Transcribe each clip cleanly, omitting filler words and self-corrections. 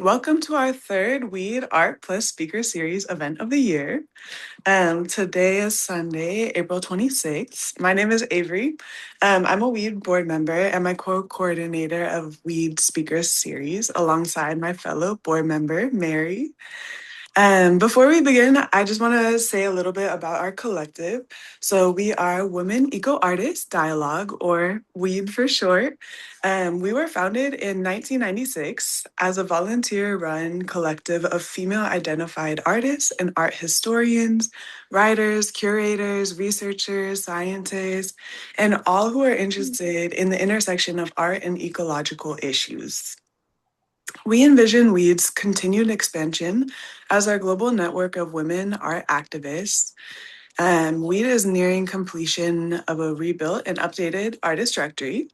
Welcome to our third WEAD Art Plus Speaker Series event of the year. Today is Sunday, April 26th. My name is Avery. I'm a WEAD board member and my co-coordinator of WEAD Speaker Series alongside my fellow board member, Mary. Before we begin, I just want to say a little bit about our collective. So we are Women Eco Artists Dialogue, or WEAD for short. We were founded in 1996 as a volunteer-run collective of female-identified artists and art historians, writers, curators, researchers, scientists, and all who are interested in the intersection of art and ecological issues. We envision WEAD's continued expansion as our global network of women art activists. WEAD is nearing completion of a rebuilt and updated artist directory.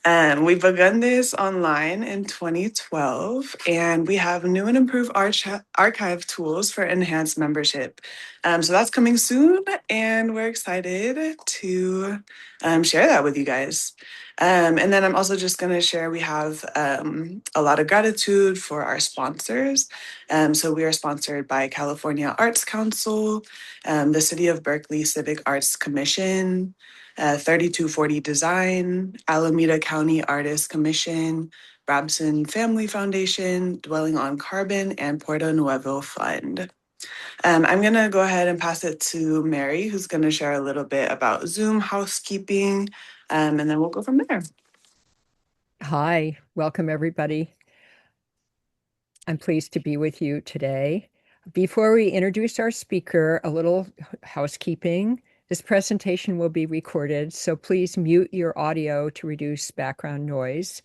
We've begun this online in 2012, and we have new and improved archive tools for enhanced membership. So that's coming soon, and we're excited to share that with you guys. And then I'm also just going to share we have a lot of gratitude for our sponsors. So we are sponsored by California Arts Council, the City of Berkeley Civic Arts Commission, 3240 Design, Alameda County Artists Commission, Rabson Family Foundation, Dwelling on Carbon, and Puerto Nuevo Fund. I'm going to go ahead and pass it to Mary, who's going to share a little bit about Zoom housekeeping, and then we'll go from there. Hi, welcome everybody. I'm pleased to be with you today. Before we introduce our speaker, a little housekeeping. This presentation will be recorded, so please mute your audio to reduce background noise.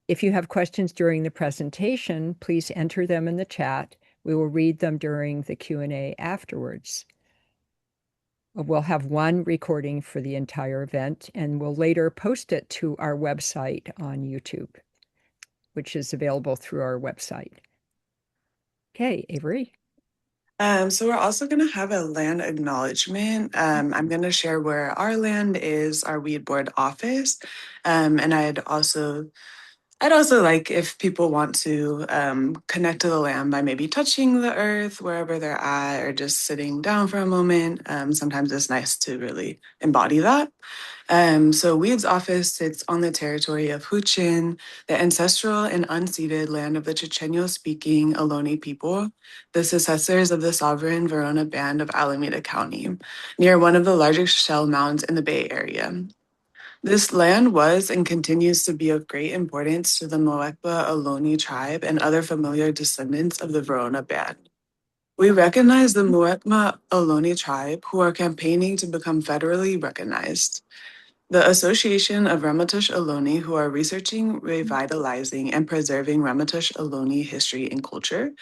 If you have questions during the presentation, please enter them in the chat. We will read them during the Q&A afterwards. We'll have one recording for the entire event, and we'll later post it to our website on YouTube, which is available through our website. Okay, Avery. So we're also going to have a land acknowledgement. I'm going to share where our land is, our WEAD board office. And I'd also like if people want to connect to the land by maybe touching the earth wherever they're at or just sitting down for a moment. Sometimes it's nice to really embody that. So WEAD's office sits on the territory of Huichin, the ancestral and unceded land of the Chochenyo-speaking Ohlone people, the successors of the sovereign Verona Band of Alameda County, near one of the largest shell mounds in the Bay Area. This land was and continues to be of great importance to the Moekba Ohlone tribe and other familiar descendants of the Verona Band. We recognize the Muekma Ohlone tribe who are campaigning to become federally recognized. The Association of Ramaytush Ohlone who are researching, revitalizing, and preserving Ramaytush Ohlone history and culture,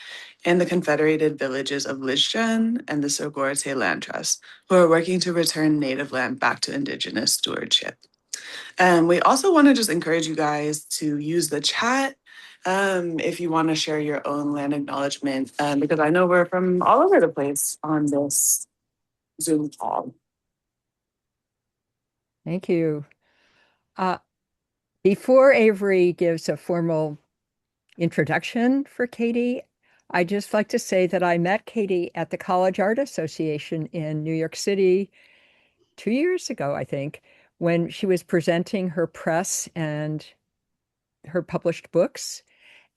and the Confederated Villages of Lichjan and the Sogorte Land Trust, who are working to return native land back to Indigenous stewardship. We also want to just encourage you guys to use the chat if you want to share your own land acknowledgement, because I know we're from all over the place on this Zoom call. Thank you. Before Avery gives a formal introduction for Katy, I'd just like to say that I met Katy at the College Art Association in New York City 2 years ago, I think, when she was presenting her press and her published books.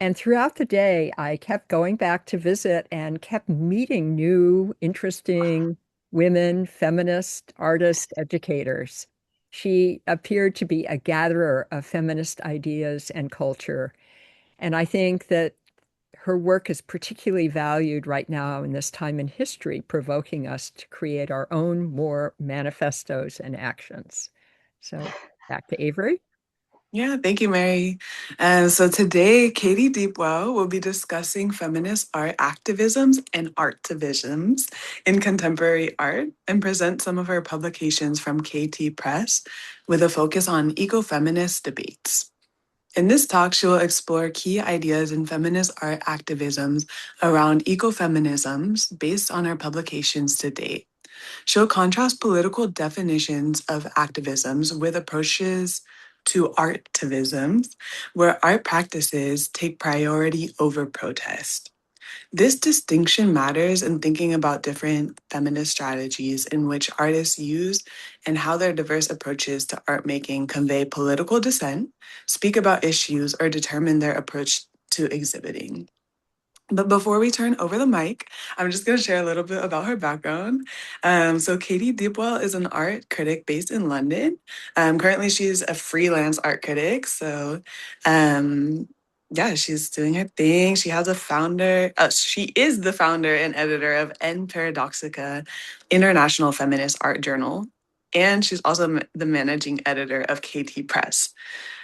And throughout the day, I kept going back to visit and kept meeting new, interesting women, feminist, artists, educators. She appeared to be a gatherer of feminist ideas and culture. And I think that her work is particularly valued right now in this time in history, provoking us to create our own more manifestos and actions. So back to Avery. Yeah, thank you, Mary. So today, Katy Deepwell will be discussing feminist art activisms and artivisms in contemporary art and present some of her publications from KT Press with a focus on ecofeminist debates. In this talk, she will explore key ideas in feminist art activisms around ecofeminisms based on her publications to date. She'll contrast political definitions of activisms with approaches to artivisms, where art practices take priority over protest. This distinction matters in thinking about different feminist strategies in which artists use and how their diverse approaches to art making convey political dissent, speak about issues, or determine their approach to exhibiting. But before we turn over the mic, I'm just going to share a little bit about her background. So, Katy Deepwell is an art critic based in London. Currently, she's a freelance art critic. Um, yeah, she's doing her thing. She has a founder. She is the founder and editor of n.paradoxa, International Feminist Art Journal, and she's also the managing editor of KT Press.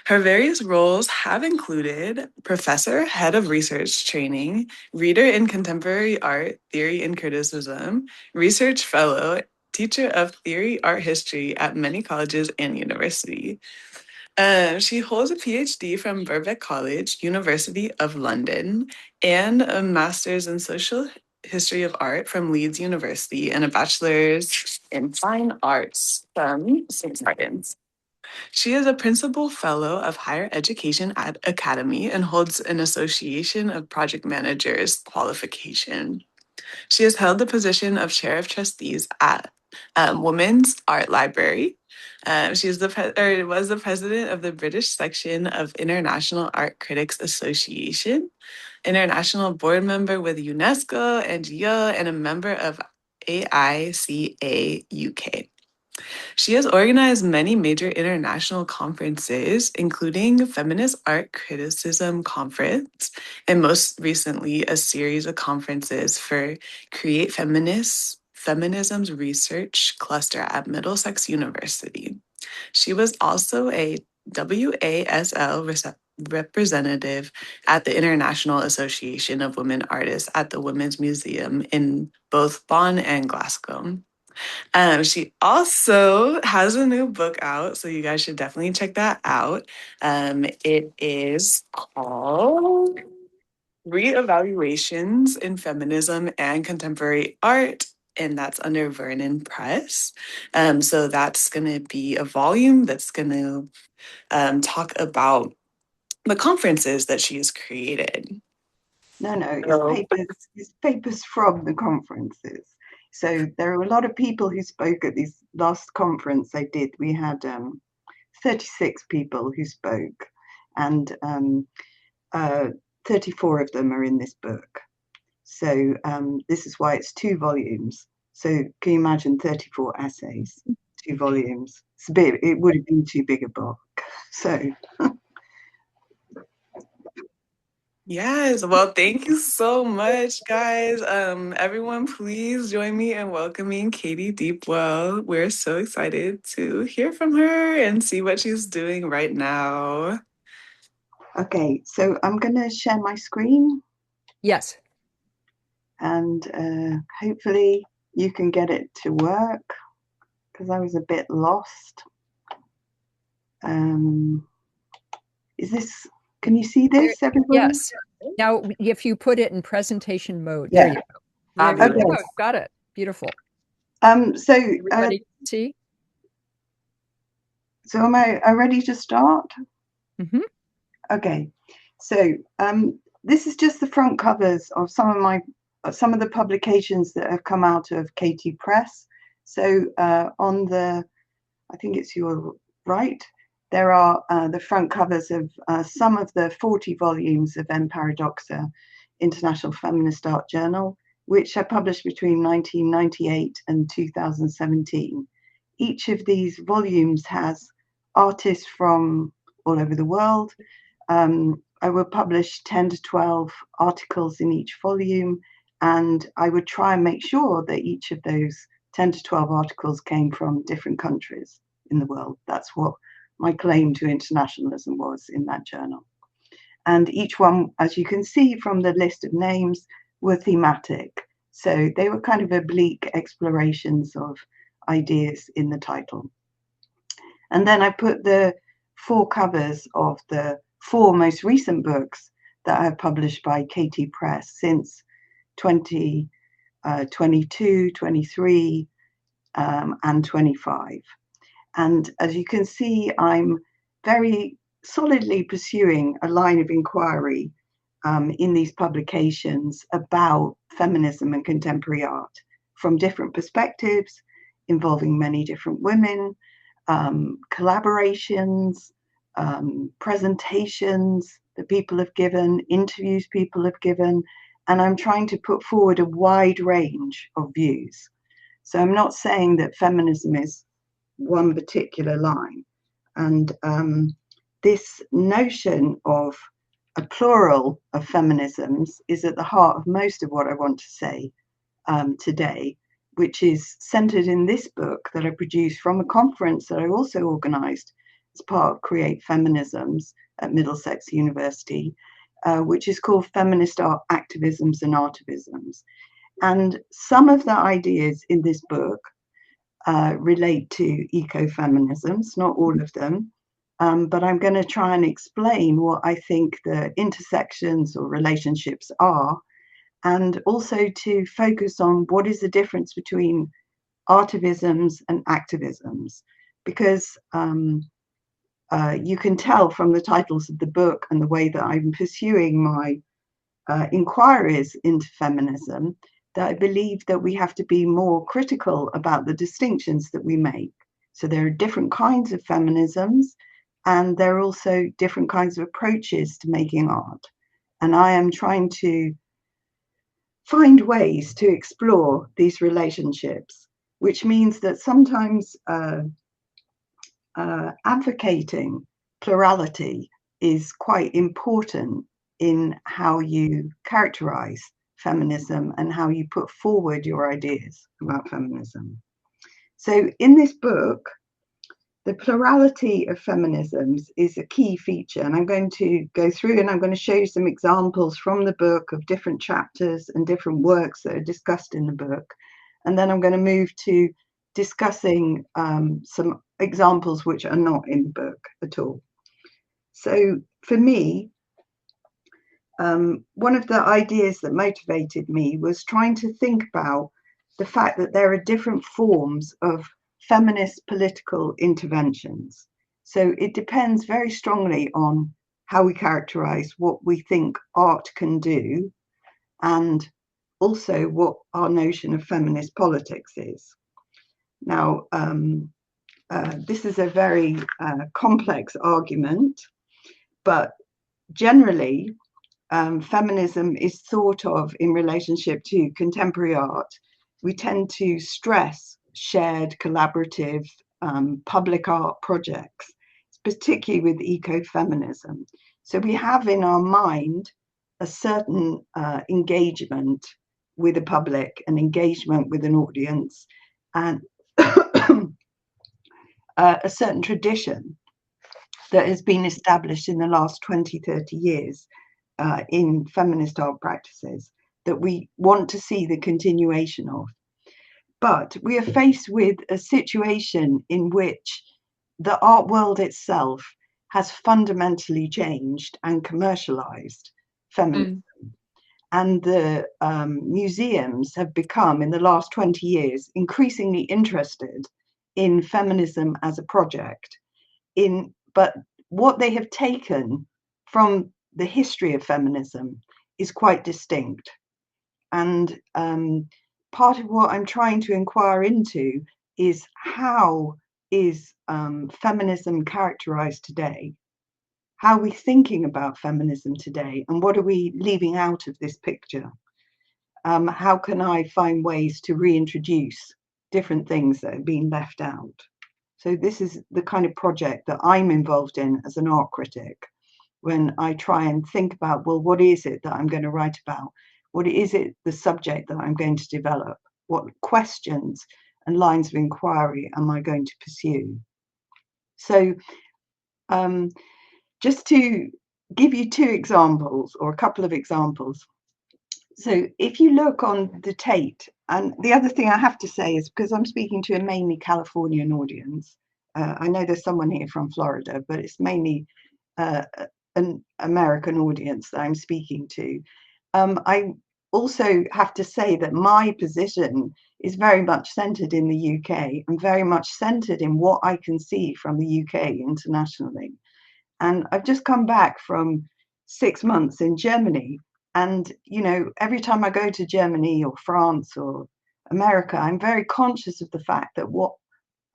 Her various roles have included professor, head of research training, reader in contemporary art, theory and criticism, research fellow, teacher of theory art history at many colleges and university. She holds a PhD from Birkbeck College, University of London, and a master's in social history of art from Leeds University and a bachelor's in fine arts from St. Martin's. She is a principal fellow of higher education at Academy and holds an Association of Project Managers qualification. She has held the position of chair of trustees at Women's Art Library. She is was the president of the British section of International Art Critics Association, international board member with UNESCO and GEO, and a member of AICA UK. She has organized many major international conferences, including Feminist Art Criticism Conference, and most recently, a series of conferences for Create Feminism's Research Cluster at Middlesex University. She was also a WASL representative at the International Association of Women Artists at the Women's Museum in both Bonn and Glasgow. She also has a new book out, so you guys should definitely check that out. It is called Reevaluations in Feminism and Contemporary Art, and that's under Vernon Press. So that's going to be a volume that's going to talk about the conferences that she has created. No, it's papers from the conferences. So there are a lot of people who spoke at this last conference I did. We had 36 people who spoke, and 34 of them are in this book. So this is why it's 2 volumes. So can you imagine 34 essays, 2 volumes? It would have been too big a book. So yes, well, thank you so much, guys. Everyone, please join me in welcoming Katy Deepwell. We're so excited to hear from her and see what she's doing right now. Okay, so I'm going to share my screen. Yes. And hopefully you can get it to work, because I was a bit lost. Is this, can you see this, everybody? Yes. Now, if you put it in presentation mode, Yeah. there you go. There we Fabulous. go. Got it. Beautiful. So Everybody can see? so am I ready to start? Mm-hmm. Okay, so this is just the front covers of some of the publications that have come out of KT Press. So on the, I think it's your right, there are the front covers of some of the 40 volumes of n.paradoxa, International Feminist Art Journal, which are published between 1998 and 2017. Each of these volumes has artists from all over the world. I would publish 10 to 12 articles in each volume, and I would try and make sure that each of those 10 to 12 articles came from different countries in the world. That's what my claim to internationalism was in that journal. And each one, as you can see from the list of names, were thematic. So they were kind of oblique explorations of ideas in the title. And then I put the 4 covers of the 4 most recent books that I've published by KT Press since 2022, 23, and 25. And as you can see, I'm very solidly pursuing a line of inquiry in these publications about feminism and contemporary art from different perspectives, involving many different women, collaborations, presentations that people have given, interviews people have given, and I'm trying to put forward a wide range of views. So I'm not saying that feminism is one particular line. And this notion of a plural of feminisms is at the heart of most of what I want to say today, which is centered in this book that I produced from a conference that I also organized as part of Create Feminisms at Middlesex University, which is called Feminist Art, Activisms and Artivisms. And some of the ideas in this book relate to ecofeminisms, not all of them, but I'm going to try and explain what I think the intersections or relationships are, and also to focus on what is the difference between artivisms and activisms, because you can tell from the titles of the book and the way that I'm pursuing my inquiries into feminism that I believe that we have to be more critical about the distinctions that we make. So there are different kinds of feminisms, and there are also different kinds of approaches to making art. And I am trying to find ways to explore these relationships, which means that sometimes advocating plurality is quite important in how you characterize feminism and how you put forward your ideas about feminism. So in this book, the plurality of feminisms is a key feature, and I'm going to go through and I'm going to show you some examples from the book of different chapters and different works that are discussed in the book. And then I'm going to move to discussing some examples which are not in the book at all. So for me, one of the ideas that motivated me was trying to think about the fact that there are different forms of feminist political interventions. So it depends very strongly on how we characterize what we think art can do, and also what our notion of feminist politics is. Now, this is a very complex argument, but generally, feminism is thought of in relationship to contemporary art. We tend to stress shared, collaborative, public art projects, particularly with ecofeminism. So we have in our mind a certain engagement with the public, an engagement with an audience, and a certain tradition that has been established in the last 20, 30 years in feminist art practices that we want to see the continuation of. But we are faced with a situation in which the art world itself has fundamentally changed and commercialized feminism. And the museums have become, in the last 20 years, increasingly interested in feminism as a project. But what they have taken from the history of feminism is quite distinct. And part of what I'm trying to inquire into is how is feminism characterized today? How are we thinking about feminism today? And what are we leaving out of this picture? How can I find ways to reintroduce different things that have been left out? So this is the kind of project that I'm involved in as an art critic, when I try and think about, well, what is it that I'm going to write about? What is it, the subject that I'm going to develop? What questions and lines of inquiry am I going to pursue? So just to give you two examples, or a couple of examples. So if you look on the Tate, and the other thing I have to say is, because I'm speaking to a mainly Californian audience, I know there's someone here from Florida, but it's mainly an American audience that I'm speaking to. I also have to say that my position is very much centered in the UK and very much centered in what I can see from the UK internationally. And I've just come back from 6 months in Germany. And, you know, every time I go to Germany or France or America, I'm very conscious of the fact that what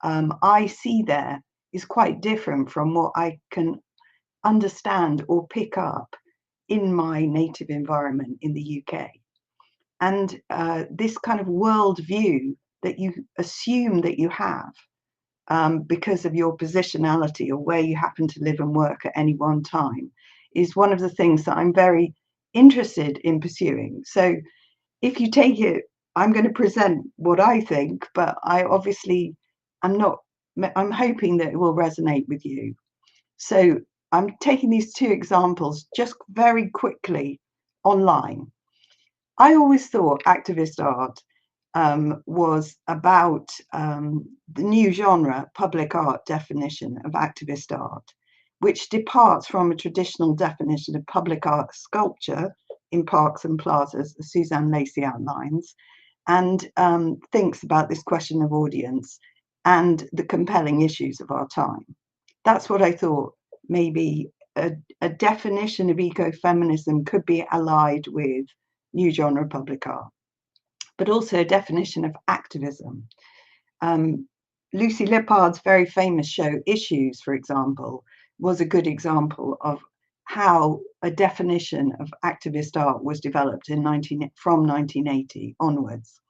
I see there is quite different from what I can understand or pick up in my native environment in the UK. And this kind of worldview that you assume that you have because of your positionality or where you happen to live and work at any one time is one of the things that I'm very interested in pursuing. So if you take it, I'm going to present what I think, but I obviously I'm not, I'm hoping that it will resonate with you. So I'm taking these two examples just very quickly online. I always thought activist art was about the new genre, public art definition of activist art, which departs from a traditional definition of public art sculpture in parks and plazas, as Suzanne Lacey outlines, and thinks about this question of audience and the compelling issues of our time. That's what I thought maybe a definition of ecofeminism could be allied with new genre public art, but also a definition of activism. Lucy Lippard's very famous show Issues, for example, was a good example of how a definition of activist art was developed from 1980 onwards.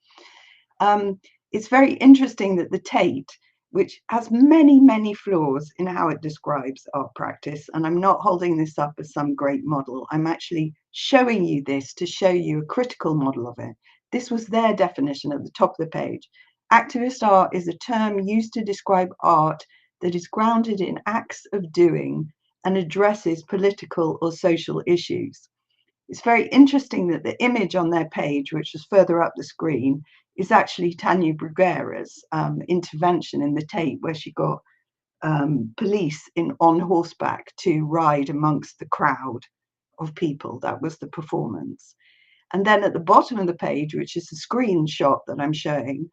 It's very interesting that the Tate, which has many, many flaws in how it describes art practice, and I'm not holding this up as some great model, I'm actually showing you this to show you a critical model of it. This was their definition at the top of the page. Activist art is a term used to describe art that is grounded in acts of doing and addresses political or social issues. It's very interesting that the image on their page, which was further up the screen, is actually Tanya Bruguera's intervention in the Tate, where she got police on horseback to ride amongst the crowd of people. That was the performance. And then at the bottom of the page, which is the screenshot that I'm showing,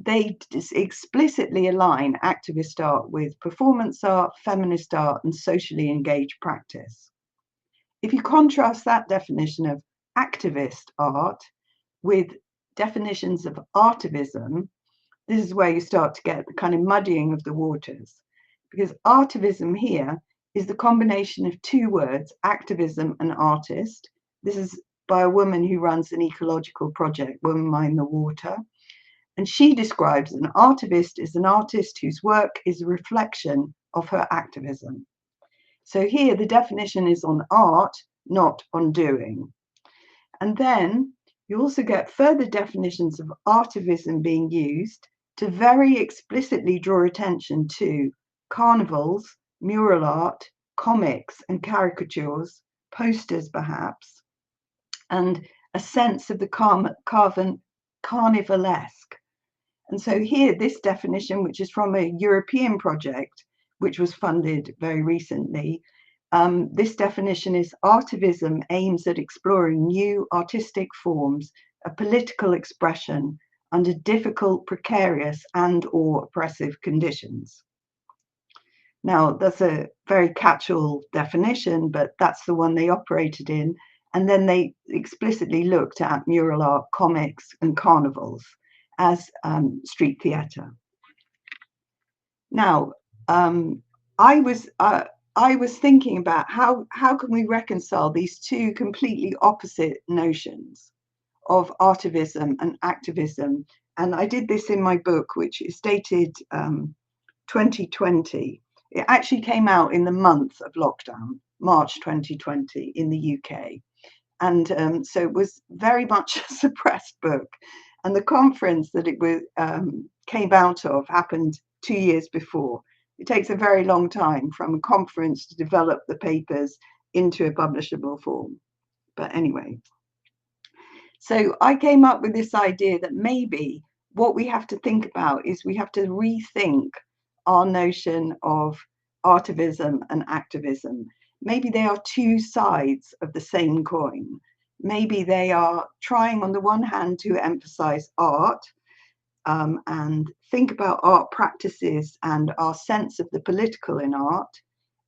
they explicitly align activist art with performance art, feminist art, and socially engaged practice. If you contrast that definition of activist art with definitions of artivism, this is where you start to get the kind of muddying of the waters, because artivism here is the combination of two words, activism and artist. This is by a woman who runs an ecological project, Women Mind the Water. And she describes an artivist as an artist whose work is a reflection of her activism. So here the definition is on art, not on doing. And then you also get further definitions of artivism being used to very explicitly draw attention to carnivals, mural art, comics and caricatures, posters perhaps, and a sense of the carnivalesque. And so here, this definition, which is from a European project, which was funded very recently, this definition is artivism aims at exploring new artistic forms of political expression under difficult, precarious and or oppressive conditions. Now, that's a very catch-all definition, but that's the one they operated in. And then they explicitly looked at mural art, comics and carnivals as street theatre. Now, I was thinking about how can we reconcile these two completely opposite notions of artivism and activism. And I did this in my book, which is dated 2020. It actually came out in the month of lockdown, March 2020 in the UK. And so it was very much a suppressed book. And the conference that it was, came out of happened 2 years before. It takes a very long time from a conference to develop the papers into a publishable form. But anyway, so I came up with this idea that maybe what we have to think about is we have to rethink our notion of artivism and activism. Maybe they are two sides of the same coin. Maybe they are trying on the one hand to emphasize art and think about art practices and our sense of the political in art.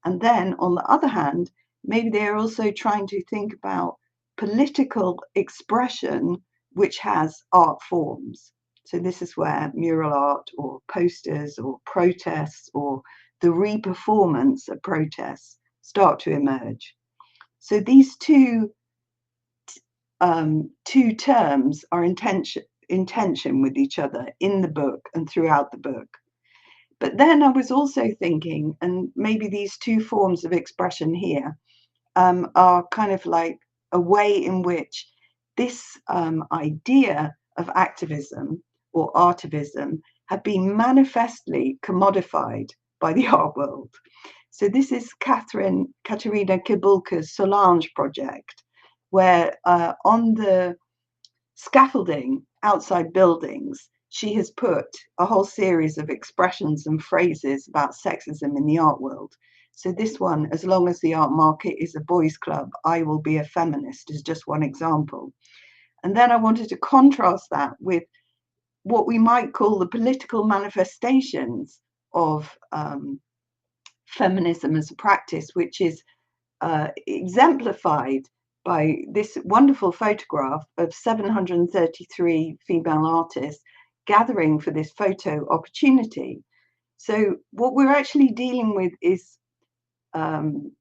And then on the other hand, maybe they're also trying to think about political expression which has art forms. So this is where mural art or posters or protests or the re-performance of protests start to emerge. So these two terms are in tension with each other in the book and throughout the book. But then I was also thinking, and maybe these two forms of expression here are kind of like a way in which this idea of activism or artivism have been manifestly commodified by the art world. So this is Katerina Kibulka's Solange project, where on the scaffolding outside buildings, she has put a whole series of expressions and phrases about sexism in the art world. So this one, as long as the art market is a boys' club, I will be a feminist, is just one example. And then I wanted to contrast that with what we might call the political manifestations of feminism as a practice, which is exemplified by this wonderful photograph of 733 female artists gathering for this photo opportunity. So what we're actually dealing with is the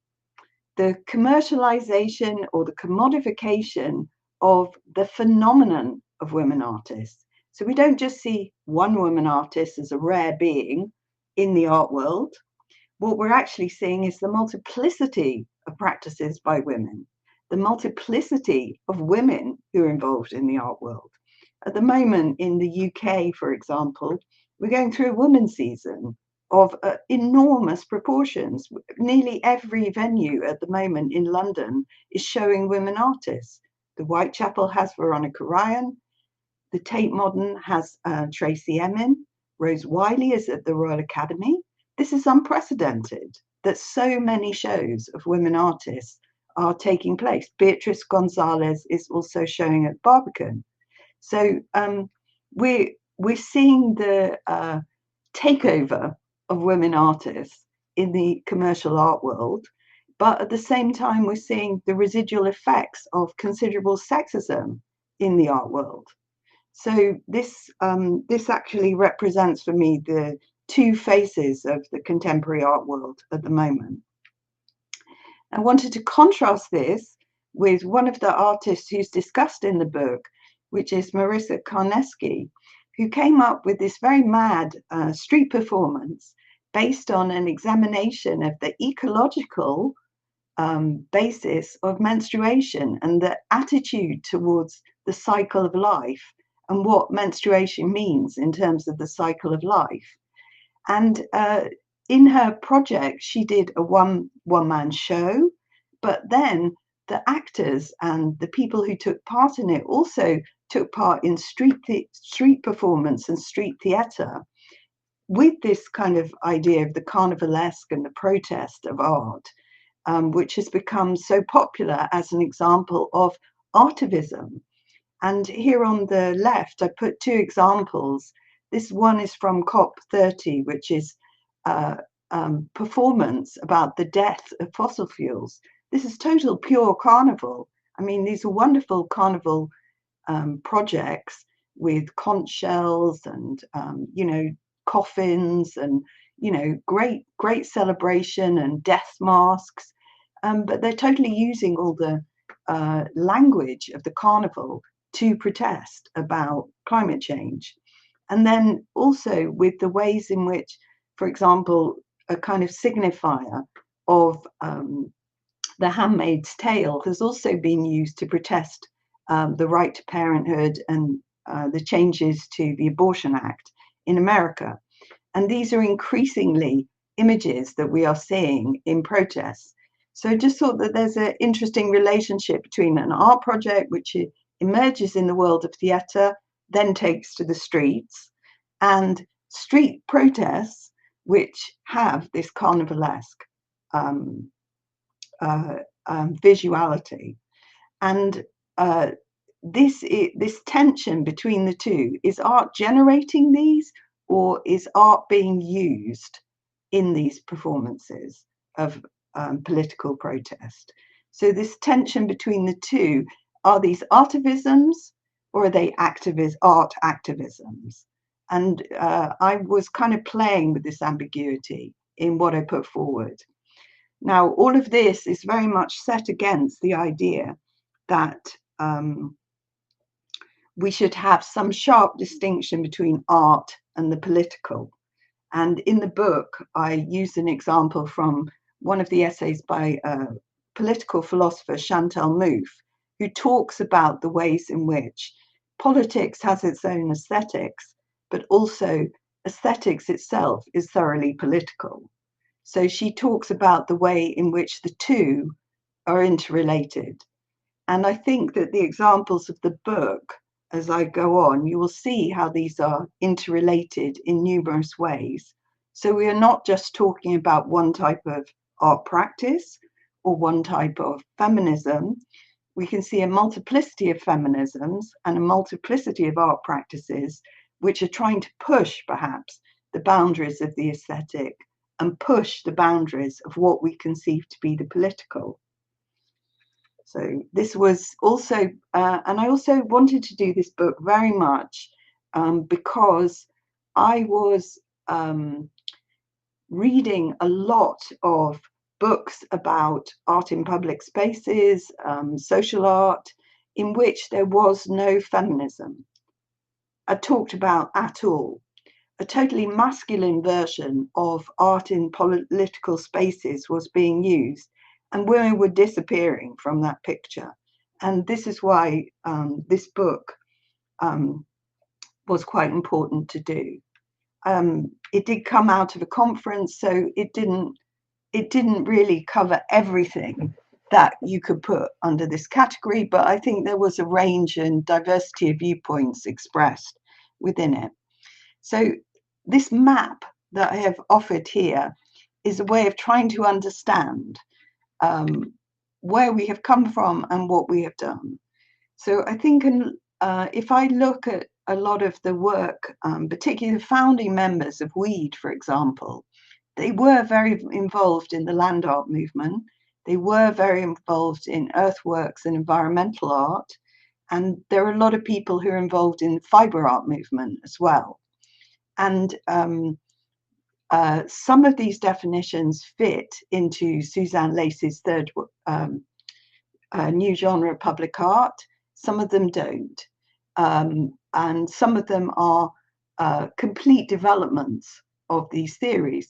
commercialization or the commodification of the phenomenon of women artists. So we don't just see one woman artist as a rare being in the art world. What we're actually seeing is the multiplicity of practices by women, the multiplicity of women who are involved in the art world. At the moment in the UK, for example, we're going through a women's season of enormous proportions. Nearly every venue at the moment in London is showing women artists. The Whitechapel has Veronica Ryan, the Tate Modern has Tracy Emin, Rose Wiley is at the Royal Academy. This is unprecedented that so many shows of women artists are taking place. Beatrice Gonzalez is also showing at Barbican. So we're seeing the takeover of women artists in the commercial art world, but at the same time we're seeing the residual effects of considerable sexism in the art world. So this actually represents for me the two faces of the contemporary art world at the moment. I wanted to contrast this with one of the artists who's discussed in the book, which is Marissa Karneski, who came up with this very mad street performance based on an examination of the ecological basis of menstruation and the attitude towards the cycle of life and what menstruation means in terms of the cycle of life. And in her project, she did a one-man show, but then the actors and the people who took part in it also took part in street performance and street theatre with this kind of idea of the carnivalesque and the protest of art, which has become so popular as an example of artivism. And here on the left, I put two examples. This one is from COP30, which is performance about the death of fossil fuels. This is total pure carnival. I mean, these are wonderful carnival projects with conch shells and, coffins and, great celebration and death masks. But they're totally using all the language of the carnival to protest about climate change. And then also with the ways in which, for example, a kind of signifier of The Handmaid's Tale has also been used to protest the right to parenthood and the changes to the Abortion Act in America. And these are increasingly images that we are seeing in protests. So I just thought that there's an interesting relationship between an art project, which emerges in the world of theatre, then takes to the streets, and street protests, which have this carnivalesque visuality. And this tension between the two, is art generating these, or is art being used in these performances? of political protest. So this tension between the two, are these artivisms or are they art activisms? And I was kind of playing with this ambiguity in what I put forward. Now, all of this is very much set against the idea that we should have some sharp distinction between art and the political. And in the book, I used an example from one of the essays by political philosopher Chantal Mouffe, who talks about the ways in which politics has its own aesthetics, but also aesthetics itself is thoroughly political. So she talks about the way in which the two are interrelated. And I think that the examples of the book, as I go on, you will see how these are interrelated in numerous ways. So we are not just talking about one type of art practice or one type of feminism. We can see a multiplicity of feminisms and a multiplicity of art practices which are trying to push perhaps the boundaries of the aesthetic and push the boundaries of what we conceive to be the political. So this was also, and I also wanted to do this book very much because I was reading a lot of books about art in public spaces, social art, in which there was no feminism talked about at all. A totally masculine version of art in political spaces was being used, and women were disappearing from that picture. And this is why this book was quite important to do. It did come out of a conference, so it didn't really cover everything that you could put under this category, but I think there was a range and diversity of viewpoints expressed within it. So this map that I have offered here is a way of trying to understand where we have come from and what we have done. So I think if I look at a lot of the work, particularly the founding members of WEAD, for example, they were very involved in the land art movement. They were very involved in earthworks and environmental art. And there are a lot of people who are involved in the fiber art movement as well. And some of these definitions fit into Suzanne Lacey's third new genre of public art. Some of them don't. And some of them are complete developments of these theories.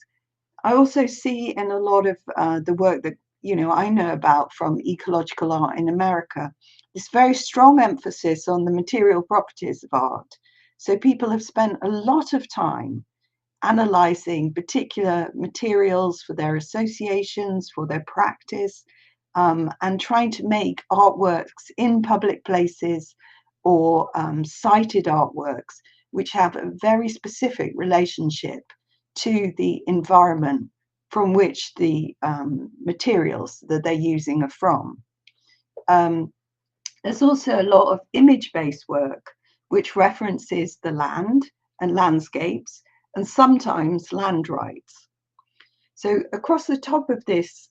I also see in a lot of the work that I know about from ecological art in America, this very strong emphasis on the material properties of art. So people have spent a lot of time analyzing particular materials for their associations, for their practice, and trying to make artworks in public places or cited artworks which have a very specific relationship to the environment from which the materials that they're using are from. There's also a lot of image-based work which references the land and landscapes and sometimes land rights. So across the top of this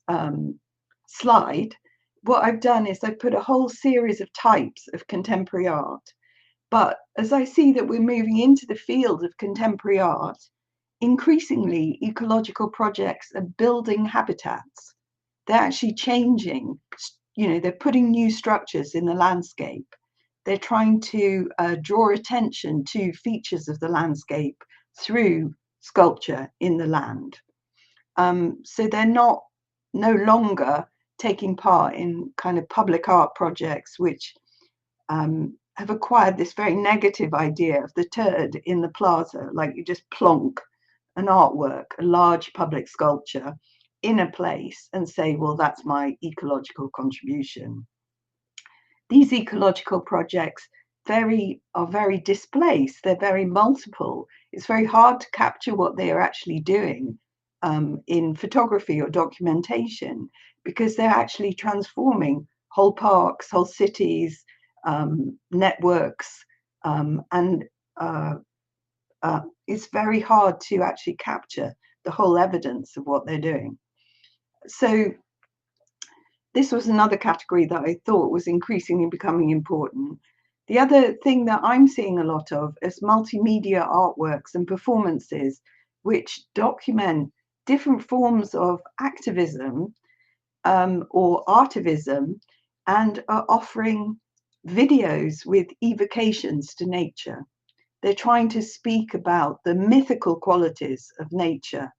slide, what I've done is I've put a whole series of types of contemporary art. But as I see that we're moving into the field of contemporary art, increasingly ecological projects are building habitats. They're actually changing, they're putting new structures in the landscape. They're trying to draw attention to features of the landscape through sculpture in the land. So they're no longer taking part in kind of public art projects which have acquired this very negative idea of the turd in the plaza, like you just plonk an artwork, a large public sculpture in a place and say, well, that's my ecological contribution. These ecological projects are very displaced. They're very multiple. It's very hard to capture what they are actually doing in photography or documentation, because they're actually transforming whole parks, whole cities, networks, and it's very hard to actually capture the whole evidence of what they're doing. So this was another category that I thought was increasingly becoming important. The other thing that I'm seeing a lot of is multimedia artworks and performances which document different forms of activism or artivism, and are offering videos with evocations to nature. They're trying to speak about the mythical qualities of nature,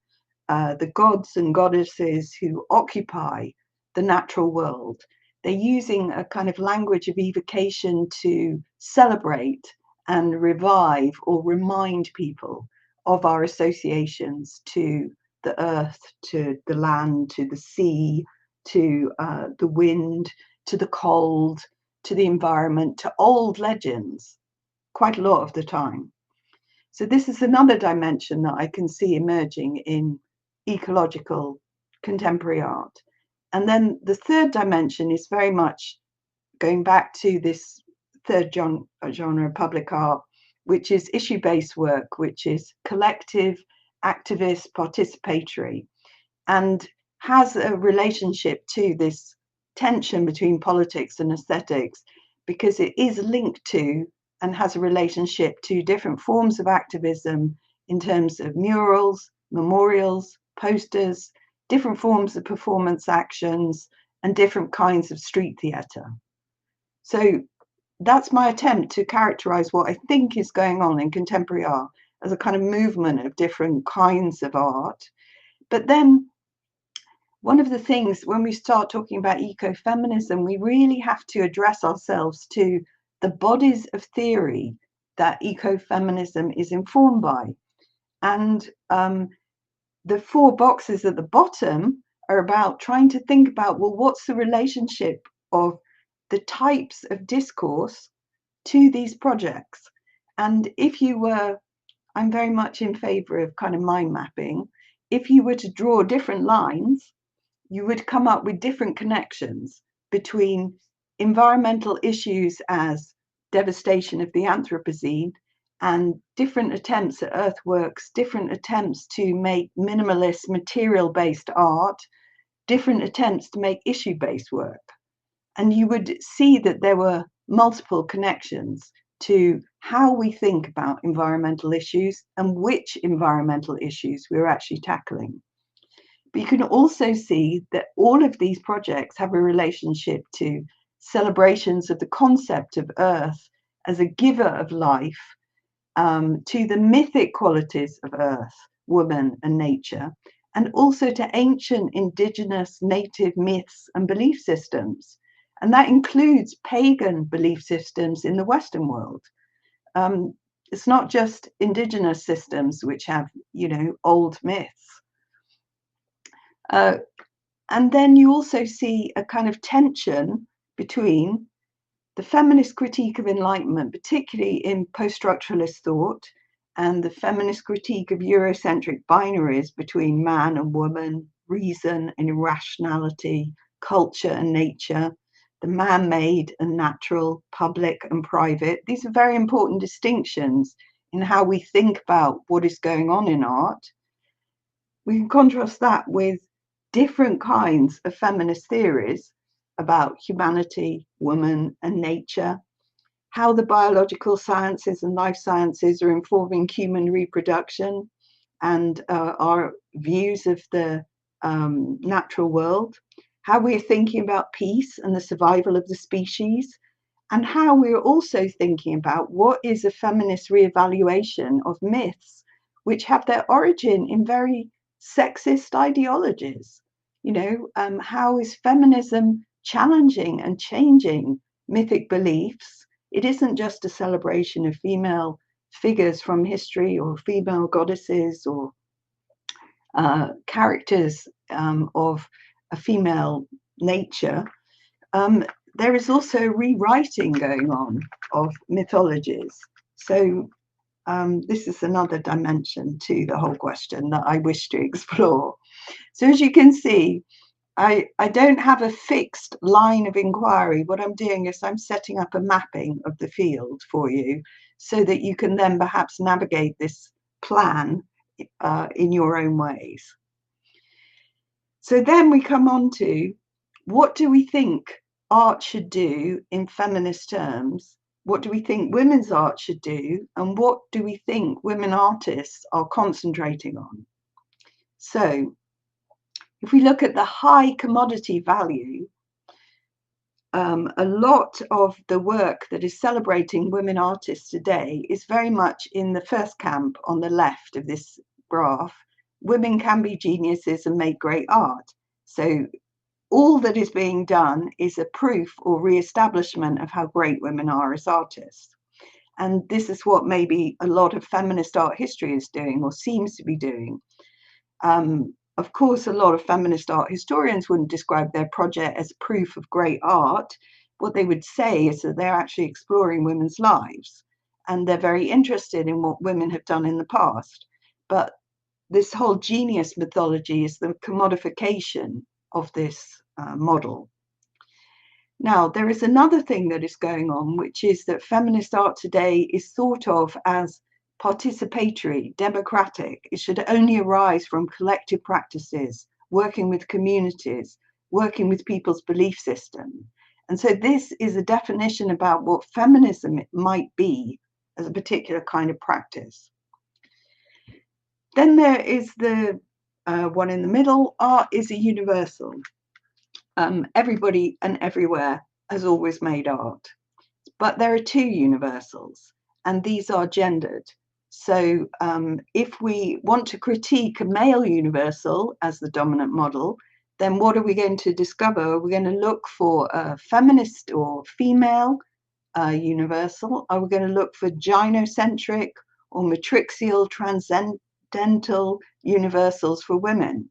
the gods and goddesses who occupy the natural world. They're using a kind of language of evocation to celebrate and revive or remind people of our associations to the earth, to the land, to the sea, to the wind, to the cold, to the environment, to old legends, quite a lot of the time. So this is another dimension that I can see emerging in ecological contemporary art. And then the third dimension is very much going back to this third genre, public art, which is issue-based work, which is collective, activist, participatory, and has a relationship to this tension between politics and aesthetics, because it is linked to and has a relationship to different forms of activism in terms of murals, memorials, posters, different forms of performance actions, and different kinds of street theatre. So that's my attempt to characterize what I think is going on in contemporary art as a kind of movement of different kinds of art. But then one of the things when we start talking about ecofeminism, we really have to address ourselves to the bodies of theory that ecofeminism is informed by. And the 4 boxes at the bottom are about trying to think about, well, what's the relationship of the types of discourse to these projects? And if you were, I'm very much in favor of kind of mind mapping, if you were to draw different lines, you would come up with different connections between environmental issues as devastation of the Anthropocene and different attempts at earthworks, different attempts to make minimalist material-based art, different attempts to make issue-based work. And you would see that there were multiple connections to how we think about environmental issues and which environmental issues we're actually tackling. But you can also see that all of these projects have a relationship to celebrations of the concept of Earth as a giver of life, to the mythic qualities of Earth, woman, and nature, and also to ancient indigenous native myths and belief systems. And that includes pagan belief systems in the Western world. It's not just indigenous systems which have, old myths. And then you also see a kind of tension between the feminist critique of enlightenment, particularly in post-structuralist thought, and the feminist critique of Eurocentric binaries between man and woman, reason and irrationality, culture and nature, the man-made and natural, public and private. These are very important distinctions in how we think about what is going on in art. We can contrast that with different kinds of feminist theories about humanity, woman, and nature, how the biological sciences and life sciences are informing human reproduction and our views of the natural world, how we're thinking about peace and the survival of the species, and how we're also thinking about what is a feminist reevaluation of myths which have their origin in very sexist ideologies. How is feminism challenging and changing mythic beliefs? It isn't just a celebration of female figures from history or female goddesses or characters of a female nature. There is also rewriting going on of mythologies. So this is another dimension to the whole question that I wish to explore. So as you can see, I don't have a fixed line of inquiry. What I'm doing is I'm setting up a mapping of the field for you so that you can then perhaps navigate this plan in your own ways. So then we come on to, what do we think art should do in feminist terms? What do we think women's art should do? And what do we think women artists are concentrating on? So if we look at the high commodity value, a lot of the work that is celebrating women artists today is very much in the first camp on the left of this graph. Women can be geniuses and make great art. So all that is being done is a proof or re-establishment of how great women are as artists. And this is what maybe a lot of feminist art history is doing, or seems to be doing. Of course, a lot of feminist art historians wouldn't describe their project as proof of great art. What they would say is that they're actually exploring women's lives, and they're very interested in what women have done in the past. But this whole genius mythology is the commodification of this model. Now, there is another thing that is going on, which is that feminist art today is thought of as participatory, democratic. It should only arise from collective practices, working with communities, working with people's belief system. And so this is a definition about what feminism might be as a particular kind of practice. Then there is the one in the middle. Art is a universal. Everybody and everywhere has always made art. But there are two universals, and these are gendered. So if we want to critique a male universal as the dominant model, then what are we going to discover? We're going to look for a feminist or female universal. Are we going to look for gynocentric or matrixial transcendental universals for women?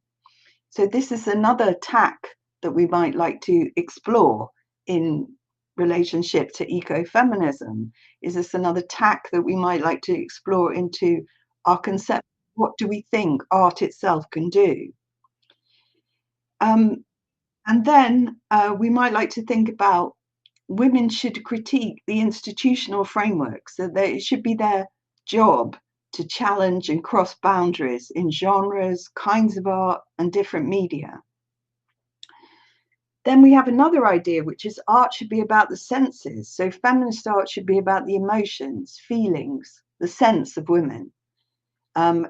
So this is another tack that we might like to explore in relationship to ecofeminism. Is this another tack that we might like to explore into our concept? What do we think art itself can do? And then we might like to think about women should critique the institutional framework, so that it should be their job to challenge and cross boundaries in genres, kinds of art, and different media. Then we have another idea, which is art should be about the senses. So feminist art should be about the emotions, feelings, the sense of women,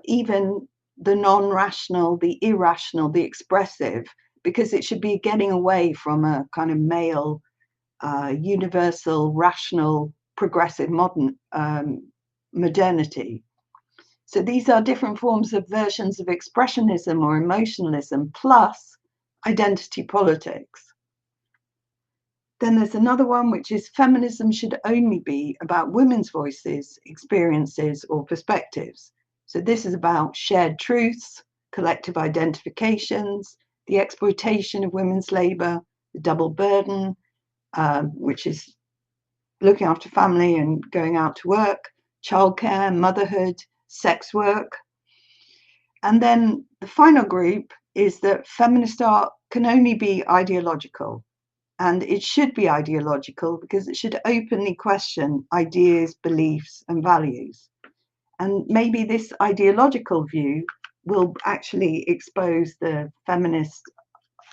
even the non-rational, the irrational, the expressive, because it should be getting away from a kind of male, universal, rational, progressive modernity. So these are different forms of versions of expressionism or emotionalism, plus identity politics. Then there's another one, which is feminism should only be about women's voices, experiences, or perspectives. So this is about shared truths, collective identifications, the exploitation of women's labor, the double burden, which is looking after family and going out to work, childcare, motherhood, sex work. And then the final group is that feminist art can only be ideological. And it should be ideological because it should openly question ideas, beliefs, and values. And maybe this ideological view will actually expose the feminist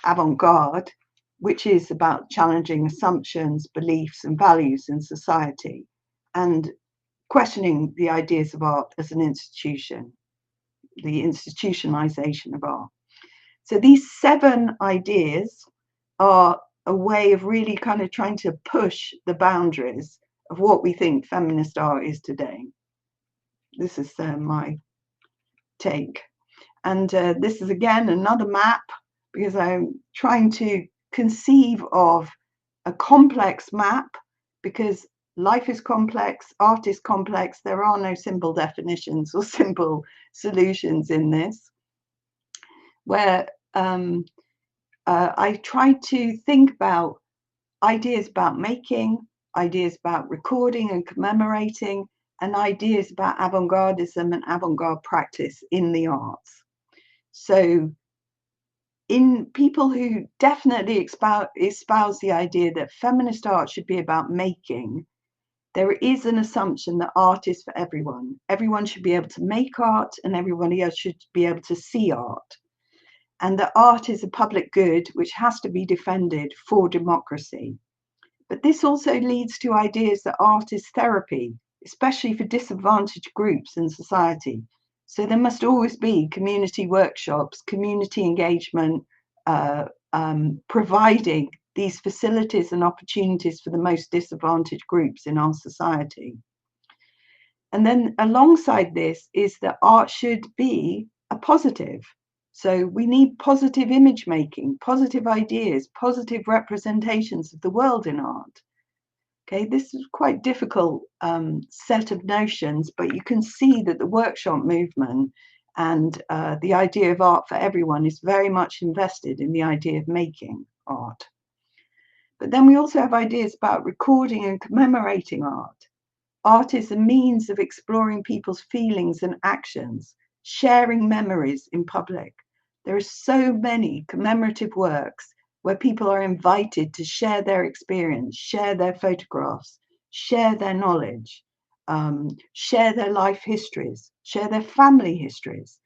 avant-garde, which is about challenging assumptions, beliefs, and values in society, and questioning the ideas of art as an institution, the institutionalization of art. So these 7 ideas are a way of really kind of trying to push the boundaries of what we think feminist art is today. This is my take. And this is again another map, because I'm trying to conceive of a complex map, because life is complex, art is complex. There are no simple definitions or simple solutions in this, where I try to think about ideas about making, ideas about recording and commemorating, and ideas about avant-gardism and avant-garde practice in the arts. So in people who definitely espouse the idea that feminist art should be about making, there is an assumption that art is for everyone. Everyone should be able to make art, and everybody else should be able to see art. and that art is a public good which has to be defended for democracy. But this also leads to ideas that art is therapy, especially for disadvantaged groups in society. So there must always be community workshops, community engagement, providing these facilities and opportunities for the most disadvantaged groups in our society. And then alongside this is that art should be a positive. So we need positive image making, positive ideas, positive representations of the world in art. Okay, this is quite difficult set of notions, but you can see that the workshop movement and the idea of art for everyone is very much invested in the idea of making art. But then we also have ideas about recording and commemorating art. Art is a means of exploring people's feelings and actions, sharing memories in public. There are so many commemorative works where people are invited to share their experience, share their photographs, share their knowledge, share their life histories, share their family histories,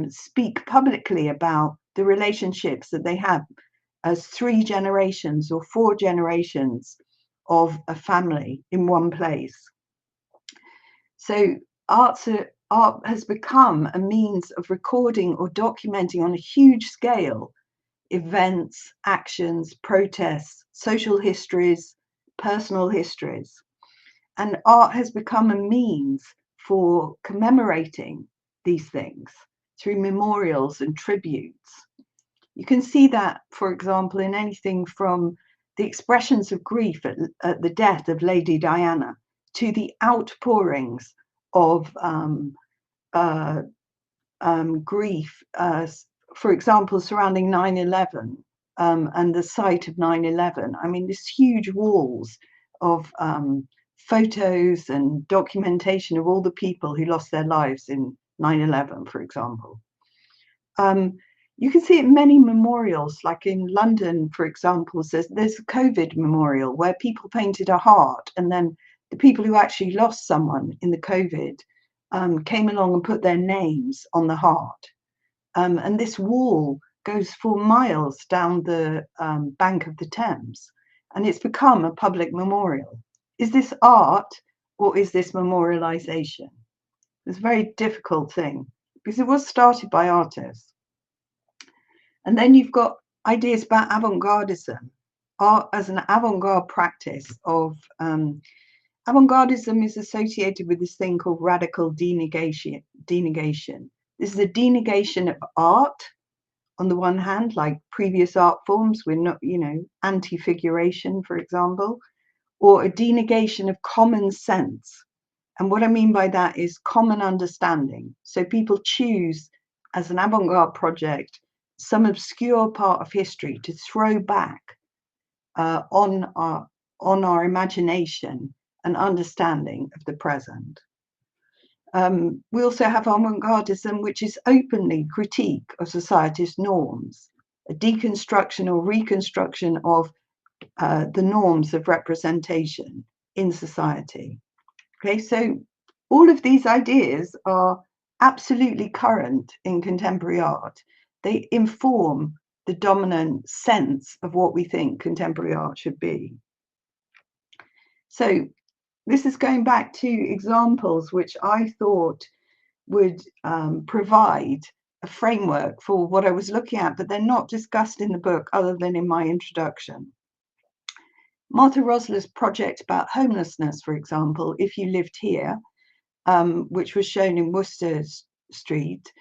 speak publicly about the relationships that they have as 3 generations or 4 generations of a family in one place. So art has become a means of recording or documenting on a huge scale events, actions, protests, social histories, personal histories. And art has become a means for commemorating these things through memorials and tributes. You can see that, for example, in anything from the expressions of grief at the death of Lady Diana to the outpourings of grief, for example, surrounding 9/11 and the site of 9/11. I mean, this huge walls of photos and documentation of all the people who lost their lives in 9/11, for example. You can see it in many memorials, like in London, for example, there's a COVID memorial where people painted a heart, and then the people who actually lost someone in the COVID came along and put their names on the heart. And this wall goes for miles down the bank of the Thames, and it's become a public memorial. Is this art or is this memorialization? It's a very difficult thing because it was started by artists. And then you've got ideas about avant-gardism, art as an avant-garde practice of avant-gardism is associated with this thing called radical denegation. This is a denegation of art on the one hand, like previous art forms, we're not, anti-figuration, for example, or a denegation of common sense. And what I mean by that is common understanding. So people choose as an avant-garde project some obscure part of history to throw back on our imagination and understanding of the present. We also have avant-gardism, which is openly critique of society's norms, a deconstruction or reconstruction of the norms of representation in society. Okay, so all of these ideas are absolutely current in contemporary art. They inform the dominant sense of what we think contemporary art should be. So this is going back to examples which I thought would provide a framework for what I was looking at, but they're not discussed in the book other than in my introduction. Martha Rosler's project about homelessness, for example, If You Lived Here, which was shown in Worcester Street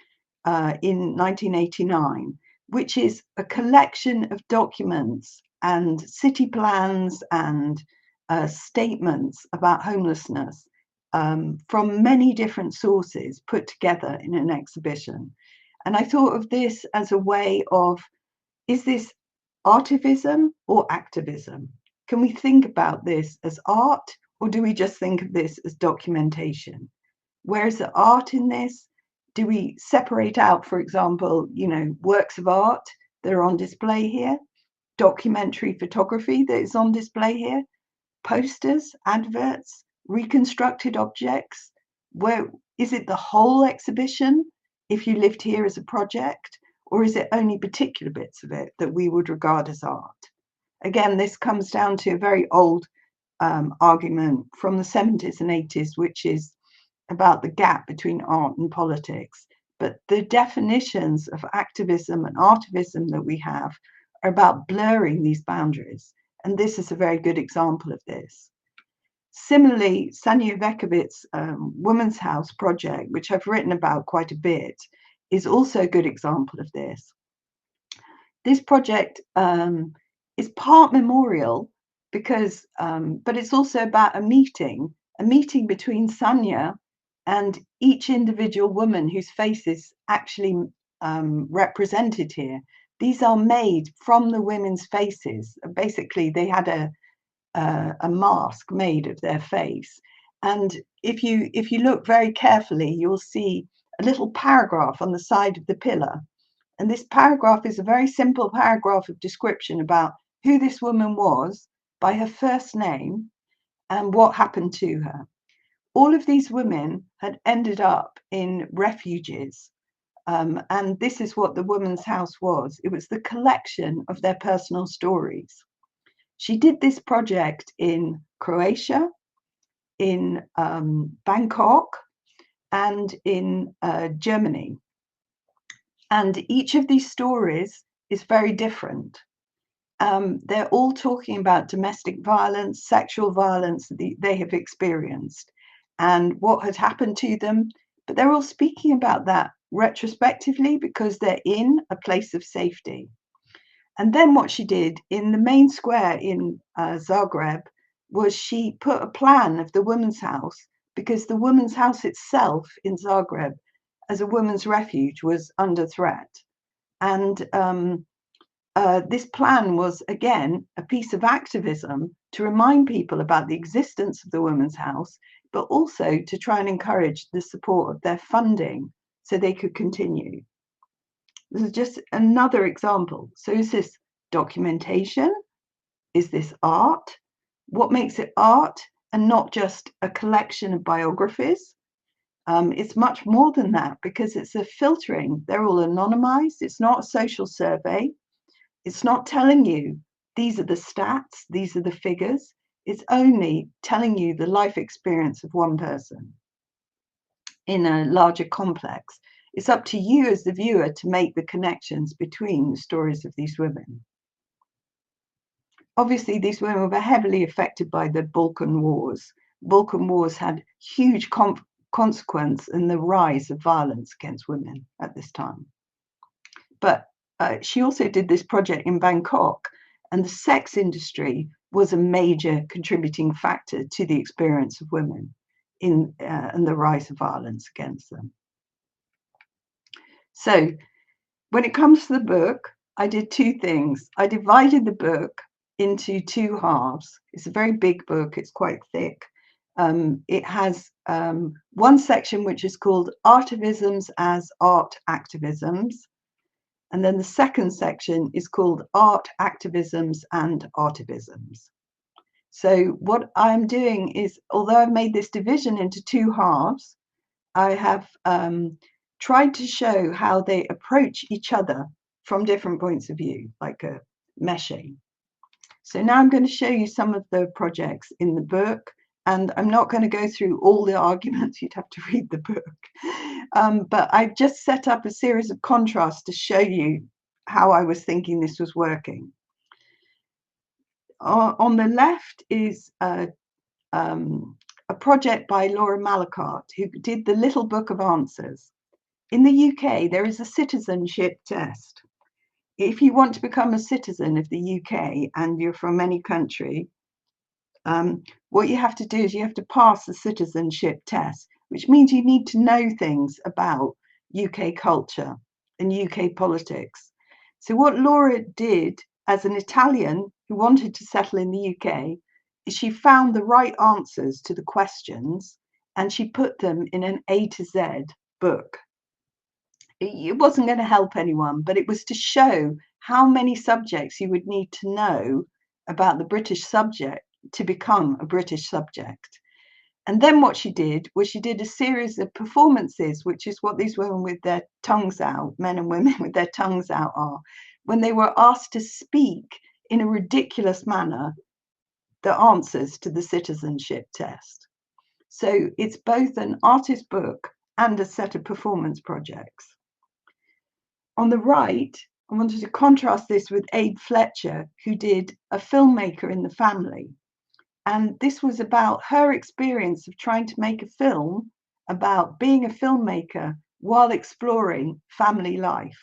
in 1989, which is a collection of documents and city plans and statements about homelessness from many different sources put together in an exhibition. And I thought of this as a way of, is this artivism or activism? Can we think about this as art, or do we just think of this as documentation? Where is the art in this? Do we separate out, for example, works of art that are on display here, documentary photography that is on display here, posters, adverts, reconstructed objects? Where is it the whole exhibition, If You Lived Here, as a project, or is it only particular bits of it that we would regard as art? Again, this comes down to a very old argument from the 70s and 80s, which is about the gap between art and politics. But the definitions of activism and artivism that we have are about blurring these boundaries. And this is a very good example of this. Similarly, Sanja Veković's Woman's House project, which I've written about quite a bit, is also a good example of this. This project is part memorial because, but it's also about a meeting between Sanja and each individual woman whose face is actually represented here. These are made from the women's faces. Basically, they had a mask made of their face. And if you look very carefully, you'll see a little paragraph on the side of the pillar. And this paragraph is a very simple paragraph of description about who this woman was by her first name and what happened to her. All of these women had ended up in refuges. And this is what the Woman's House was. It was the collection of their personal stories. She did this project in Croatia, in Bangkok, and in Germany. And each of these stories is very different. They're all talking about domestic violence, sexual violence that they have experienced and what had happened to them. But they're all speaking about that retrospectively because they're in a place of safety. And then what she did in the main square in Zagreb was she put a plan of the Woman's House, because the Woman's House itself in Zagreb as a women's refuge was under threat. And this plan was, again, a piece of activism to remind people about the existence of the Women's House, but also to try and encourage the support of their funding so they could continue. This is just another example. So is this documentation? Is this art? What makes it art and not just a collection of biographies? It's much more than that because it's a filtering. They're all anonymized. It's not a social survey. It's not telling you these are the stats, these are the figures. It's only telling you the life experience of one person in a larger complex. It's up to you as the viewer to make the connections between the stories of these women. Obviously, these women were heavily affected by the Balkan Wars. Balkan Wars had huge consequence in the rise of violence against women at this time. But she also did this project in Bangkok, and the sex industry was a major contributing factor to the experience of women in and the rise of violence against them. So when it comes to the book, I did two things. I divided the book into two halves. It's a very big book. It's quite thick. It has one section which is called Artivisms as Art Activisms. And then the second section is called Art Activisms and Artivisms. So what I'm doing is, although I've made this division into two halves, I have tried to show how they approach each other from different points of view, like a meshing. So now I'm going to show you some of the projects in the book, and I'm not going to go through all the arguments. You'd have to read the book. But I've just set up a series of contrasts to show you how I was thinking this was working. On the left is a project by Laura Malacart, who did the Little Book of Answers. In the UK, there is a citizenship test. If you want to become a citizen of the UK and you're from any country, what you have to do is you have to pass the citizenship test, which means you need to know things about UK culture and UK politics. So what Laura did as an Italian who wanted to settle in the UK is she found the right answers to the questions and she put them in an A to Z book. It wasn't going to help anyone, but it was to show how many subjects you would need to know about the British subject to become a British subject. And then what she did was she did a series of performances, which is what these women with their tongues out, men and women with their tongues out, are, when they were asked to speak in a ridiculous manner the answers to the citizenship test. So it's both an artist book and a set of performance projects. On the right, I wanted to contrast this with Aid Fletcher, who did A Filmmaker in the Family. And this was about her experience of trying to make a film about being a filmmaker while exploring family life.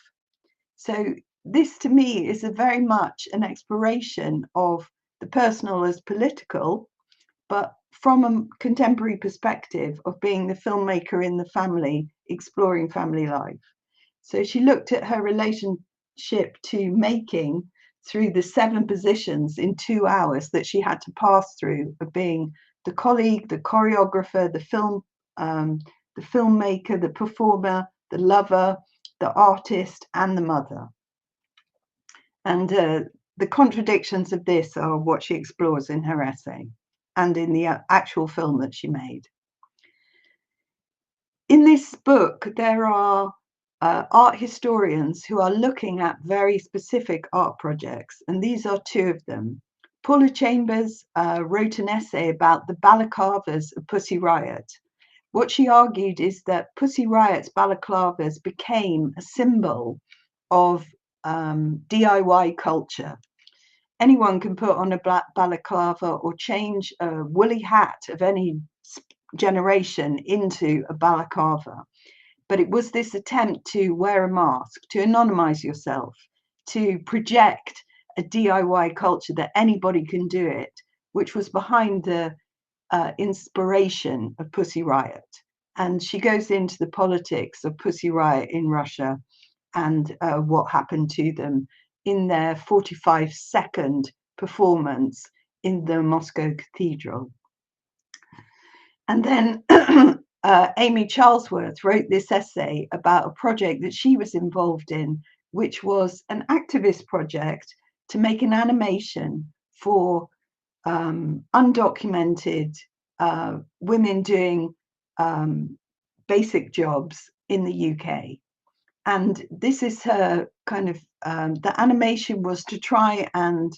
So this, to me, is a very much an exploration of the personal as political, but from a contemporary perspective of being the filmmaker in the family, exploring family life. So she looked at her relationship to making through the 7 positions in 2 hours that she had to pass through, of being the colleague, the choreographer, the filmmaker, the performer, the lover, the artist, and the mother. And the contradictions of this are what she explores in her essay and in the actual film that she made. In this book, there are art historians who are looking at very specific art projects, and these are 2 of them. Paula Chambers wrote an essay about the balaclavas of Pussy Riot. What she argued is that Pussy Riot's balaclavas became a symbol of DIY culture. Anyone can put on a black balaclava or change a woolly hat of any generation into a balaclava. But it was this attempt to wear a mask, to anonymize yourself, to project a DIY culture that anybody can do it, which was behind the inspiration of Pussy Riot. And she goes into the politics of Pussy Riot in Russia and what happened to them in their 45-second performance in the Moscow Cathedral. And then Amy Charlesworth wrote this essay about a project that she was involved in, which was an activist project to make an animation for undocumented women doing basic jobs in the UK. And this is her kind of, the animation was to try and,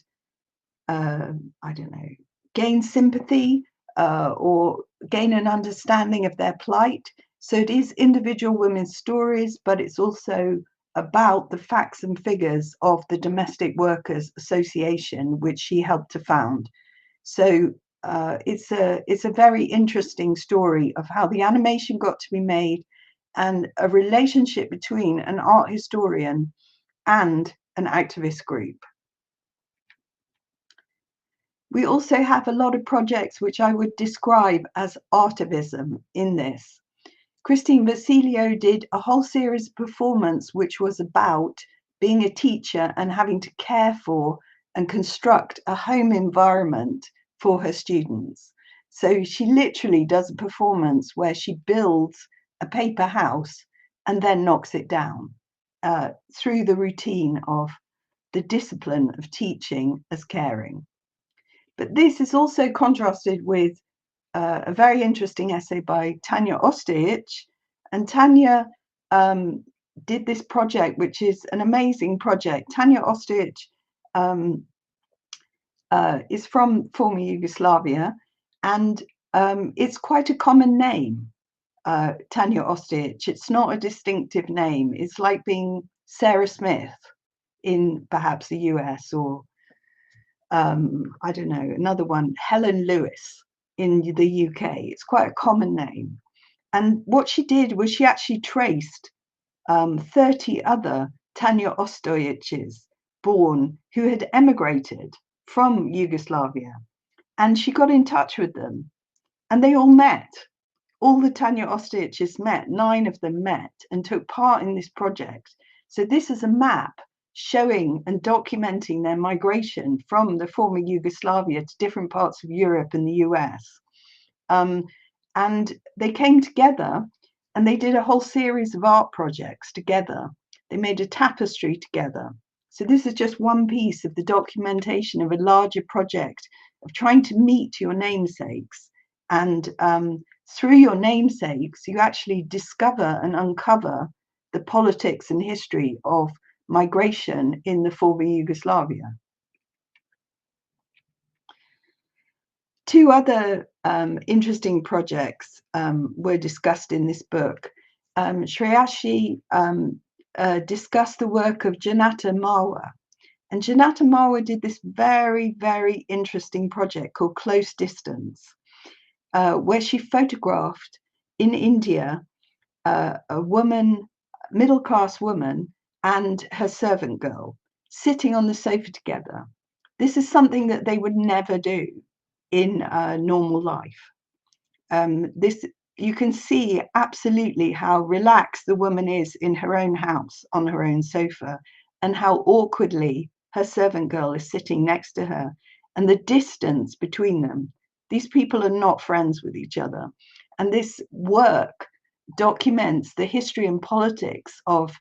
I don't know, gain sympathy or gain an understanding of their plight. So it is individual women's stories, but it's also about the facts and figures of the Domestic Workers Association, which she helped to found. So it's a very interesting story of how the animation got to be made and a relationship between an art historian and an activist group. We also have a lot of projects which I would describe as artivism in this. Christine Vasilio did a whole series of performance which was about being a teacher and having to care for and construct a home environment for her students. So she literally does a performance where she builds a paper house and then knocks it down through the routine of the discipline of teaching as caring. But this is also contrasted with a very interesting essay by Tanya Ostojic. And Tanya did this project, which is an amazing project. Tanya Ostojic is from former Yugoslavia, and it's quite a common name, Tanya Ostojic. It's not a distinctive name. It's like being Sarah Smith in perhaps the US, or I don't know, another one, Helen Lewis in the UK. It's quite a common name. And what she did was she actually traced 30 other Tanya Ostojic's born who had emigrated from Yugoslavia. And she got in touch with them and they all met. All the Tanya Ostojic's met, 9 of them met and took part in this project. So this is a map showing and documenting their migration from the former Yugoslavia to different parts of Europe and the US. And they came together and they did a whole series of art projects together. They made a tapestry together. So this is just one piece of the documentation of a larger project of trying to meet your namesakes And through your namesakes, you actually discover and uncover the politics and history of migration in the former Yugoslavia. Two other interesting projects were discussed in this book. Shreyashi discussed the work of Janata Marwa. And Janata Marwa did this very, very interesting project called Close Distance, where she photographed in India a woman, middle-class woman, and her servant girl sitting on the sofa together. This is something that they would never do in normal life. This, you can see absolutely how relaxed the woman is in her own house on her own sofa, and how awkwardly her servant girl is sitting next to her, and the distance between them. These people are not friends with each other. And this work documents the history and politics of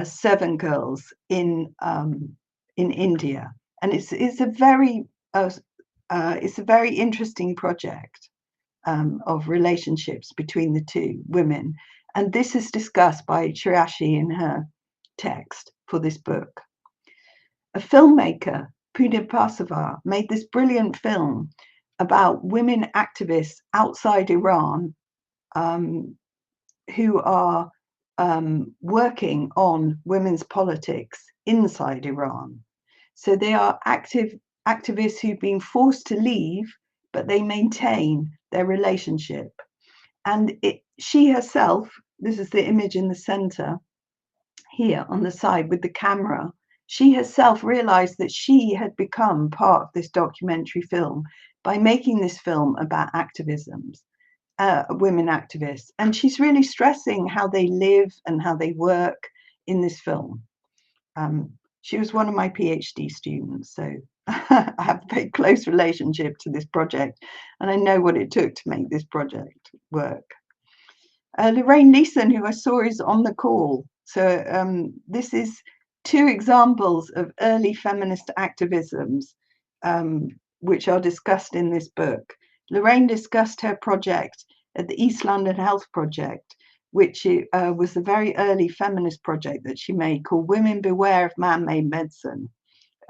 servant girls in India. And it's a very interesting project of relationships between the two women. And this is discussed by Shreyashi in her text for this book. A filmmaker, Pune Pasava, made this brilliant film about women activists outside Iran who are working on women's politics inside Iran. So they are activists who've been forced to leave, but they maintain their relationship. And she herself, this is the image in the center here on the side with the camera, she herself realized that she had become part of this documentary film by making this film about activisms, women activists. And she's really stressing how they live and how they work in this film. She was one of my PhD students, so I have a very close relationship to this project, and I know what it took to make this project work. Lorraine Leeson, who I saw is on the call. So this is two examples of early feminist activisms, which are discussed in this book. Lorraine discussed her project at the East London Health Project, which was a very early feminist project that she made called Women Beware of Man-Made Medicine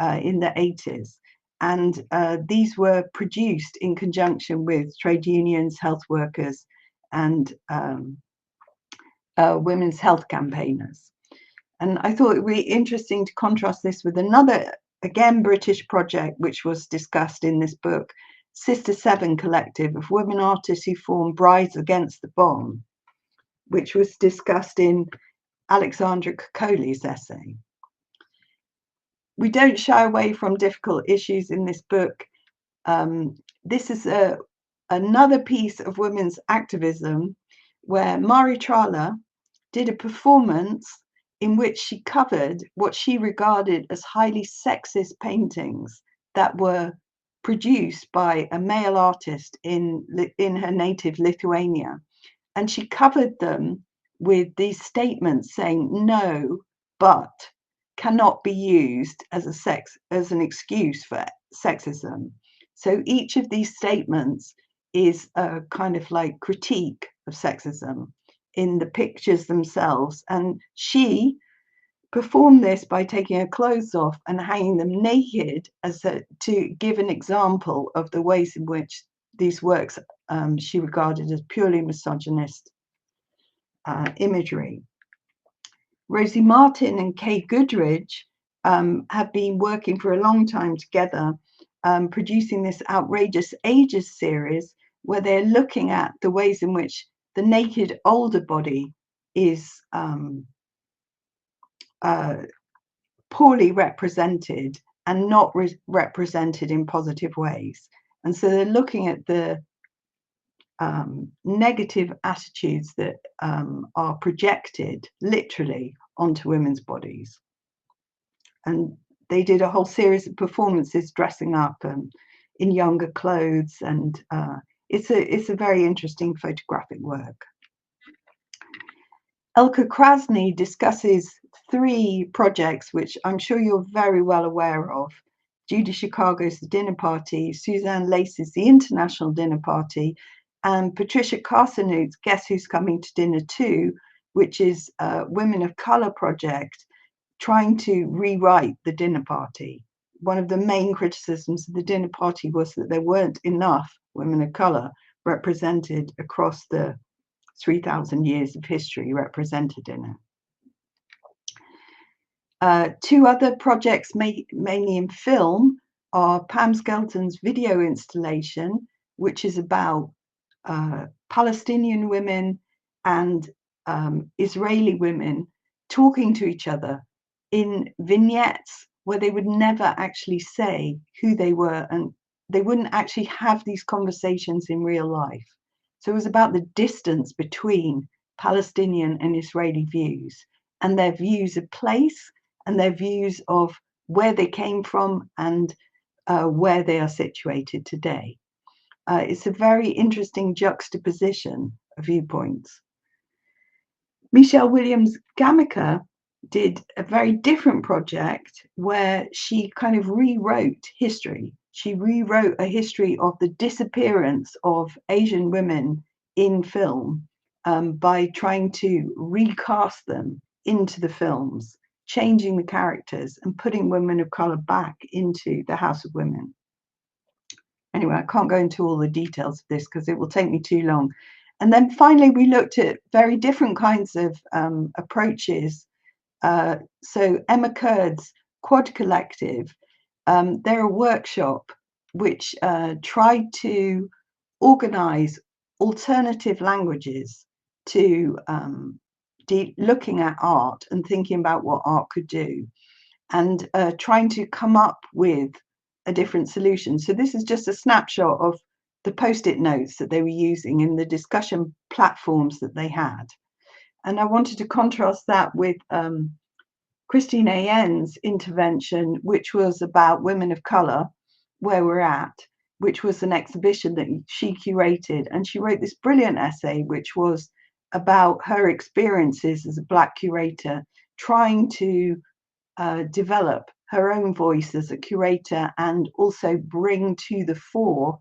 in the 80s. And these were produced in conjunction with trade unions, health workers, and women's health campaigners. And I thought it would be interesting to contrast this with another, again, British project, which was discussed in this book, Sister Seven Collective, of women artists who formed Brides Against the Bomb, which was discussed in Alexandra Kokoli's essay. We don't shy away from difficult issues in this book. This is another piece of women's activism where Mari Trala did a performance in which she covered what she regarded as highly sexist paintings that were produced by a male artist in her native Lithuania. And she covered them with these statements saying, no, but cannot be used as an excuse for sexism. So each of these statements is a kind of like critique of sexism in the pictures themselves. And she performed this by taking her clothes off and hanging them naked to give an example of the ways in which these works she regarded as purely misogynist imagery. Rosie Martin and Kay Goodridge have been working for a long time together, producing this Outrageous Ages series, where they're looking at the ways in which the naked older body is poorly represented and not represented in positive ways. And so they're looking at the negative attitudes that are projected literally onto women's bodies. And they did a whole series of performances dressing up in younger clothes, and it's a very interesting photographic work. Elka Krasny discusses three projects which I'm sure you're very well aware of. Judy Chicago's The Dinner Party, Suzanne Lace's The International Dinner Party, and Patricia Carsonute's Guess Who's Coming to Dinner Too, which is a Women of Colour project trying to rewrite the dinner party. One of the main criticisms of the dinner party was that there weren't enough women of colour represented across the 3,000 years of history represented in it. Two other projects mainly in film are Pam Skelton's video installation, which is about Palestinian women and Israeli women talking to each other in vignettes where they would never actually say who they were, and they wouldn't actually have these conversations in real life. So it was about the distance between Palestinian and Israeli views, and their views of place and their views of where they came from and where they are situated today. It's a very interesting juxtaposition of viewpoints. Michelle Williams-Gamica did a very different project where she kind of rewrote history. She rewrote a history of the disappearance of Asian women in film by trying to recast them into the films, changing the characters and putting women of color back into the House of Women. Anyway, I can't go into all the details of this because it will take me too long. And then finally, we looked at very different kinds of approaches. So Emma Curd's Quad Collective, they're a workshop which tried to organize alternative languages to looking at art and thinking about what art could do, and trying to come up with a different solution. So this is just a snapshot of the post-it notes that they were using in the discussion platforms that they had. And I wanted to contrast that with Christine Ayen's intervention, which was about women of colour, where we're at, which was an exhibition that she curated. And she wrote this brilliant essay, which was about her experiences as a Black curator, trying to develop her own voice as a curator and also bring to the fore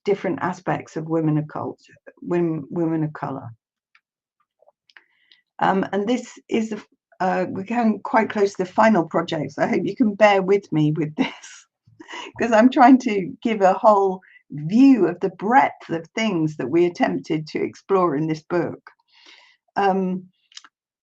different aspects of women of culture, women of colour. And this is, we're going quite close to the final project, so I hope you can bear with me with this, because I'm trying to give a whole view of the breadth of things that we attempted to explore in this book.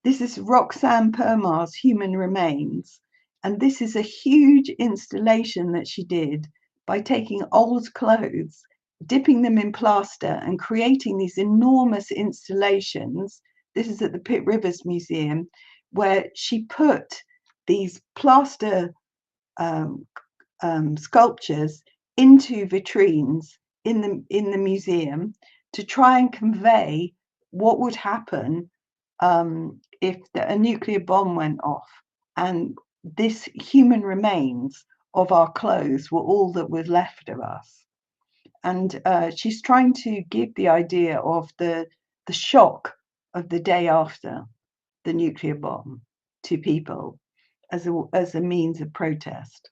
This is Roxanne Permar's Human Remains, and this is a huge installation that she did by taking old clothes, dipping them in plaster and creating these enormous installations. This is at the Pitt Rivers Museum, where she put these plaster sculptures into vitrines in the museum to try and convey what would happen if a nuclear bomb went off, and this human remains of our clothes were all that was left of us. And she's trying to give the idea of the shock of the day after the nuclear bomb to people as a means of protest.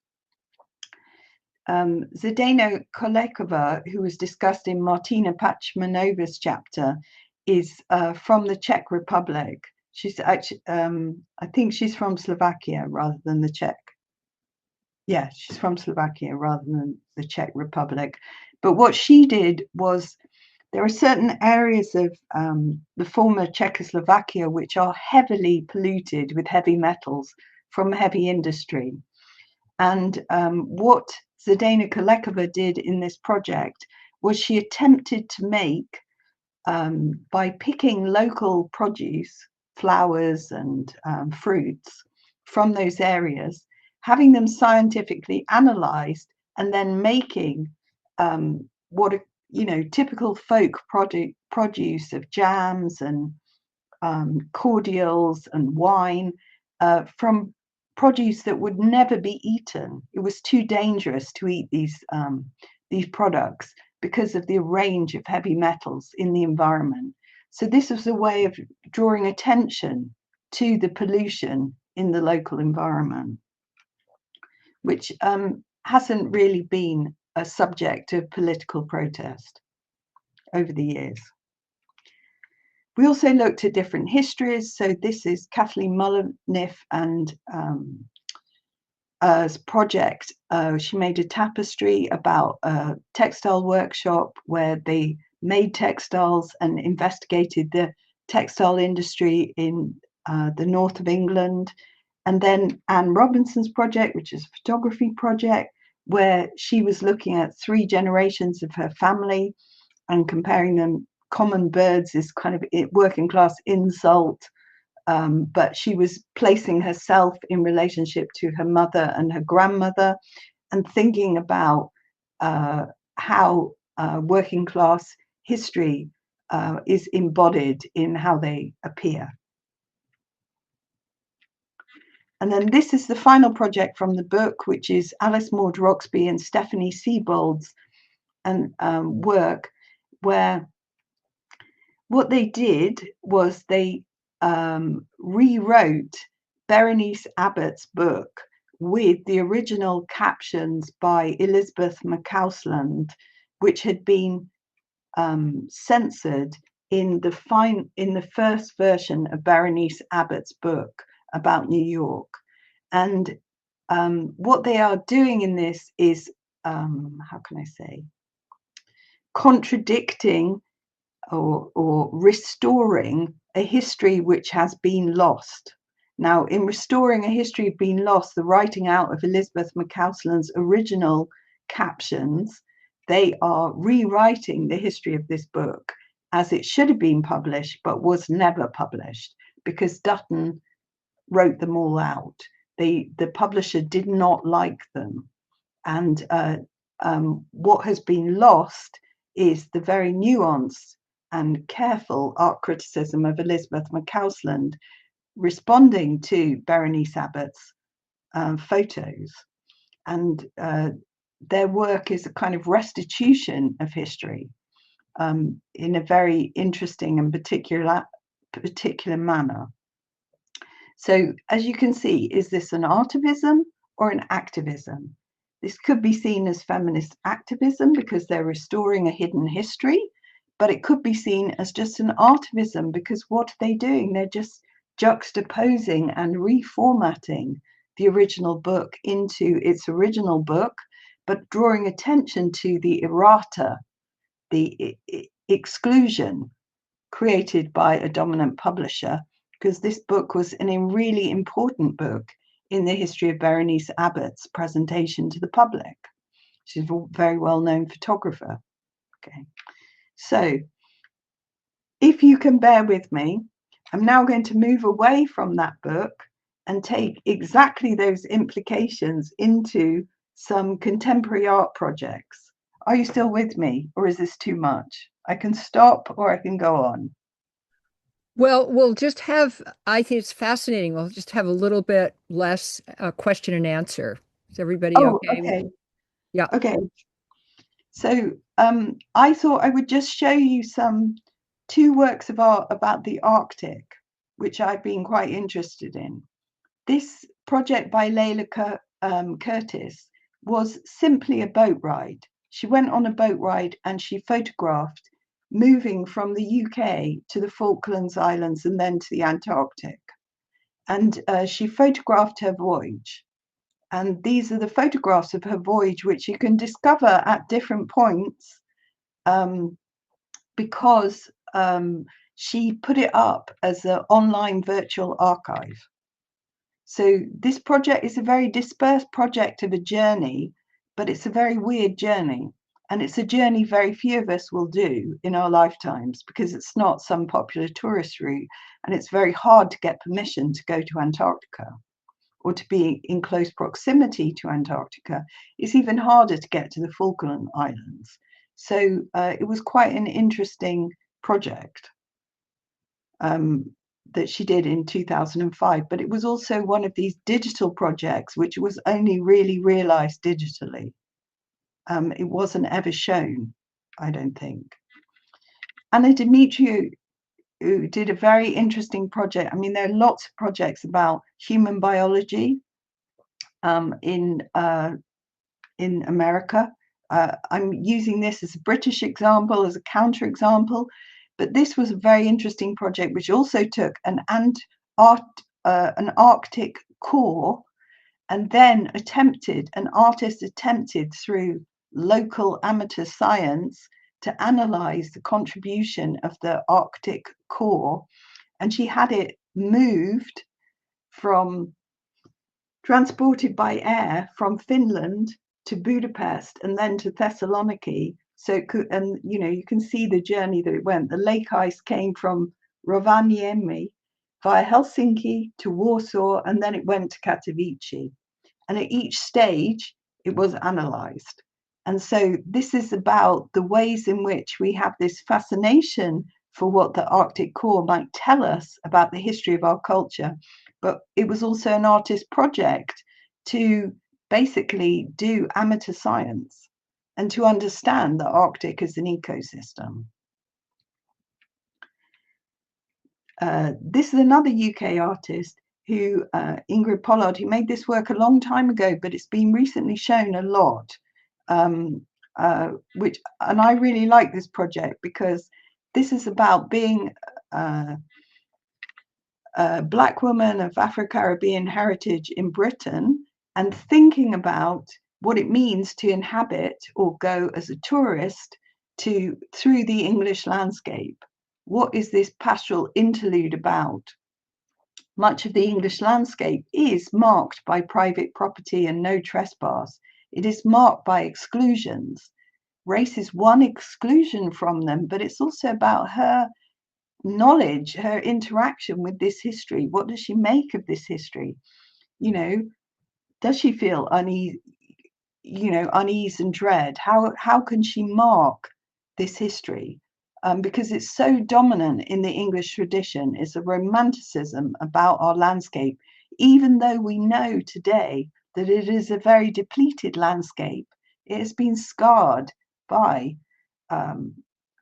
Zdena Kolekova, who was discussed in Martina Pachmanova's chapter, is from the Czech Republic. She's actually, I think she's from Slovakia rather than the Czech. Yeah, she's from Slovakia rather than the Czech Republic. But what she did was, there are certain areas of the former Czechoslovakia which are heavily polluted with heavy metals from heavy industry. And what Zdena Kolekova did in this project was she attempted to make, by picking local produce, flowers and fruits from those areas, having them scientifically analysed, and then making what typical folk produce of jams and cordials and wine from produce that would never be eaten. It was too dangerous to eat these products because of the range of heavy metals in the environment. So this was a way of drawing attention to the pollution in the local environment, which hasn't really been a subject of political protest over the years. We also looked at different histories. So this is Kathleen Mullenif and project. She made a tapestry about a textile workshop where they made textiles and investigated the textile industry in the north of England. And then Anne Robinson's project, which is a photography project, where she was looking at 3 generations of her family and comparing them. Common birds is kind of working class insult, but she was placing herself in relationship to her mother and her grandmother and thinking about how working class history is embodied in how they appear. And then this is the final project from the book, which is Alice Maud Roxby and Stephanie Siebold's work, where what they did was they rewrote Berenice Abbott's book with the original captions by Elizabeth McCausland, which had been censored in the first version of Berenice Abbott's book about New York. And what they are doing in this is, how can I say, contradicting or restoring a history which has been lost. Now, in restoring a history being lost, the writing out of Elizabeth McCausland's original captions, they are rewriting the history of this book as it should have been published, but was never published because Dutton wrote them all out. The publisher did not like them. And what has been lost is the very nuanced and careful art criticism of Elizabeth McCausland responding to Berenice Abbott's photos. And their work is a kind of restitution of history in a very interesting and particular manner. So as you can see, is this an artivism or an activism? This could be seen as feminist activism because they're restoring a hidden history, but it could be seen as just an artivism because what are they doing? They're just juxtaposing and reformatting the original book into its original book, but drawing attention to the errata, the exclusion created by a dominant publisher, because this book was a really important book in the history of Berenice Abbott's presentation to the public. She's a very well-known photographer. Okay, so if you can bear with me, I'm now going to move away from that book and take exactly those implications into some contemporary art projects. Are you still with me, or is this too much? I can stop or I can go on. Well, we'll just have, I think it's fascinating. We'll just have a little bit less question and answer. Is everybody okay? Okay. Yeah. Okay. So I thought I would just show you two works of art about the Arctic, which I've been quite interested in. This project by Layla Curtis was simply a boat ride. She went on a boat ride and she photographed moving from the UK to the Falklands Islands and then to the Antarctic. And she photographed her voyage. And these are the photographs of her voyage, which you can discover at different points because she put it up as an online virtual archive. So this project is a very dispersed project of a journey, but it's a very weird journey. And it's a journey very few of us will do in our lifetimes because it's not some popular tourist route. And it's very hard to get permission to go to Antarctica or to be in close proximity to Antarctica. It's even harder to get to the Falkland Islands. So it was quite an interesting project that she did in 2005, but it was also one of these digital projects which was only really realized digitally. It wasn't ever shown, I don't think. Anna Dimitriou, who did a very interesting project. I mean, there are lots of projects about human biology in in America. I'm using this as a British example, as a counterexample, but this was a very interesting project which also took an Arctic core, and then an artist attempted through local amateur science to analyze the contribution of the Arctic core, and she had it transported by air from Finland to Budapest and then to Thessaloniki. So it could, and you can see the journey that it went. The lake ice came from Rovaniemi via Helsinki to Warsaw, and then it went to Katowice. And at each stage, it was analysed. And so this is about the ways in which we have this fascination for what the Arctic core might tell us about the history of our culture. But it was also an artist project to basically do amateur science and to understand the Arctic as an ecosystem. This is another UK artist who, Ingrid Pollard, who made this work a long time ago, but it's been recently shown a lot. And I really like this project because this is about being a Black woman of Afro-Caribbean heritage in Britain and thinking about what it means to inhabit or go as a tourist through the English landscape. What is this pastoral interlude about? Much of the English landscape is marked by private property and no trespass. It is marked by exclusions. Race is one exclusion from them, but it's also about her knowledge, her interaction with this history. What does she make of this history? Does she feel unease and dread? How can she mark this history? Because it's so dominant in the English tradition. It's a romanticism about our landscape, even though we know today that it is a very depleted landscape. It has been scarred by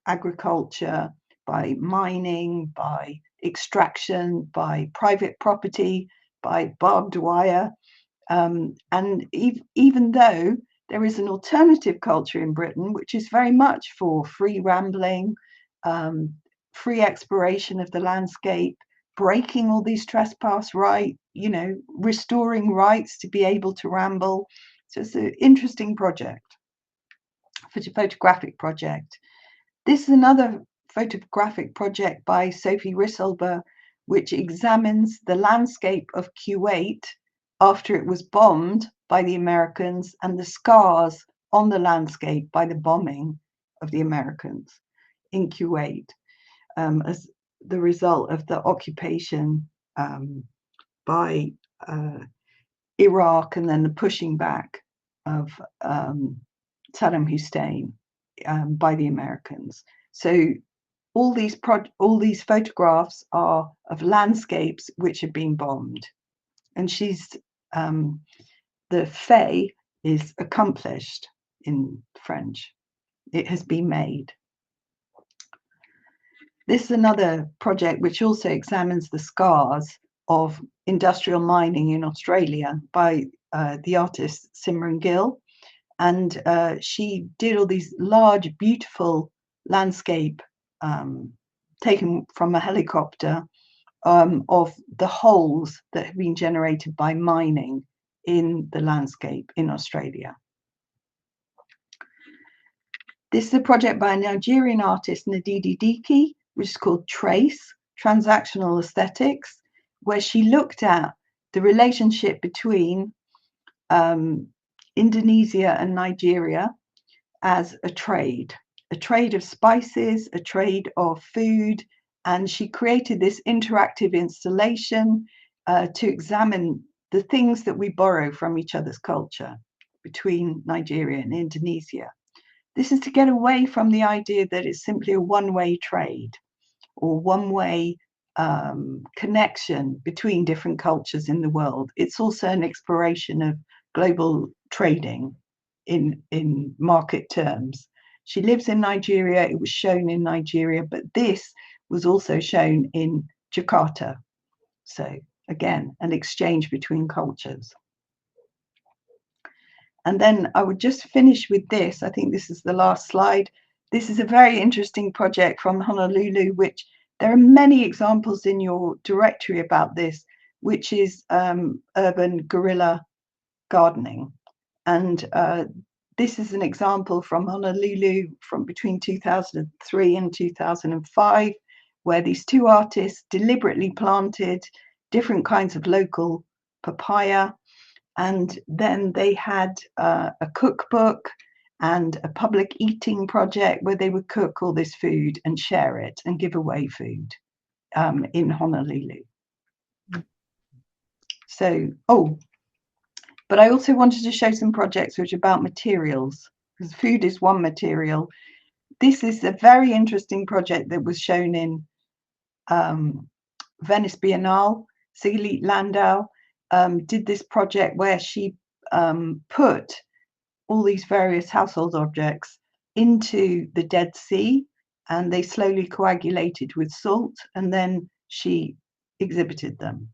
agriculture, by mining, by extraction, by private property, by barbed wire. And even though there is an alternative culture in Britain, which is very much for free rambling, free exploration of the landscape, breaking all these trespass rights, restoring rights to be able to ramble. So it's an interesting project, photographic project. This is another photographic project by Sophie Risselber, which examines the landscape of Kuwait after it was bombed by the Americans and the scars on the landscape by the bombing of the Americans in Kuwait as the result of the occupation by Iraq and then the pushing back of Saddam Hussein by the Americans. So all these photographs are of landscapes which have been bombed. And she's, the fait is accomplished in French. It has been made. This is another project which also examines the scars of industrial mining in Australia by the artist Simran Gill. And she did all these large, beautiful landscape taken from a helicopter of the holes that have been generated by mining in the landscape in Australia. This is a project by a Nigerian artist, Ndidi Diki, which is called Trace, Transactional Aesthetics, where she looked at the relationship between Indonesia and Nigeria as a trade of spices, a trade of food, and she created this interactive installation to examine the things that we borrow from each other's culture between Nigeria and Indonesia. This is to get away from the idea that it's simply a one-way trade or one-way connection between different cultures in the world. It's also an exploration of global trading in market terms. She lives in Nigeria. It was shown in Nigeria, but this was also shown in Jakarta. So again, an exchange between cultures. And then I would just finish with this. I think this is the last slide. This is a very interesting project from Honolulu, which there are many examples in your directory about this, which is urban guerrilla gardening. And this is an example from Honolulu from between 2003 and 2005, where these two artists deliberately planted different kinds of local papaya. And then they had a cookbook and a public eating project where they would cook all this food and share it and give away food in Honolulu. So, but I also wanted to show some projects which are about materials, because food is one material. This is a very interesting project that was shown in Venice Biennale. Sigrid Landau did this project where she put all these various household objects into the Dead Sea, and they slowly coagulated with salt, and then she exhibited them.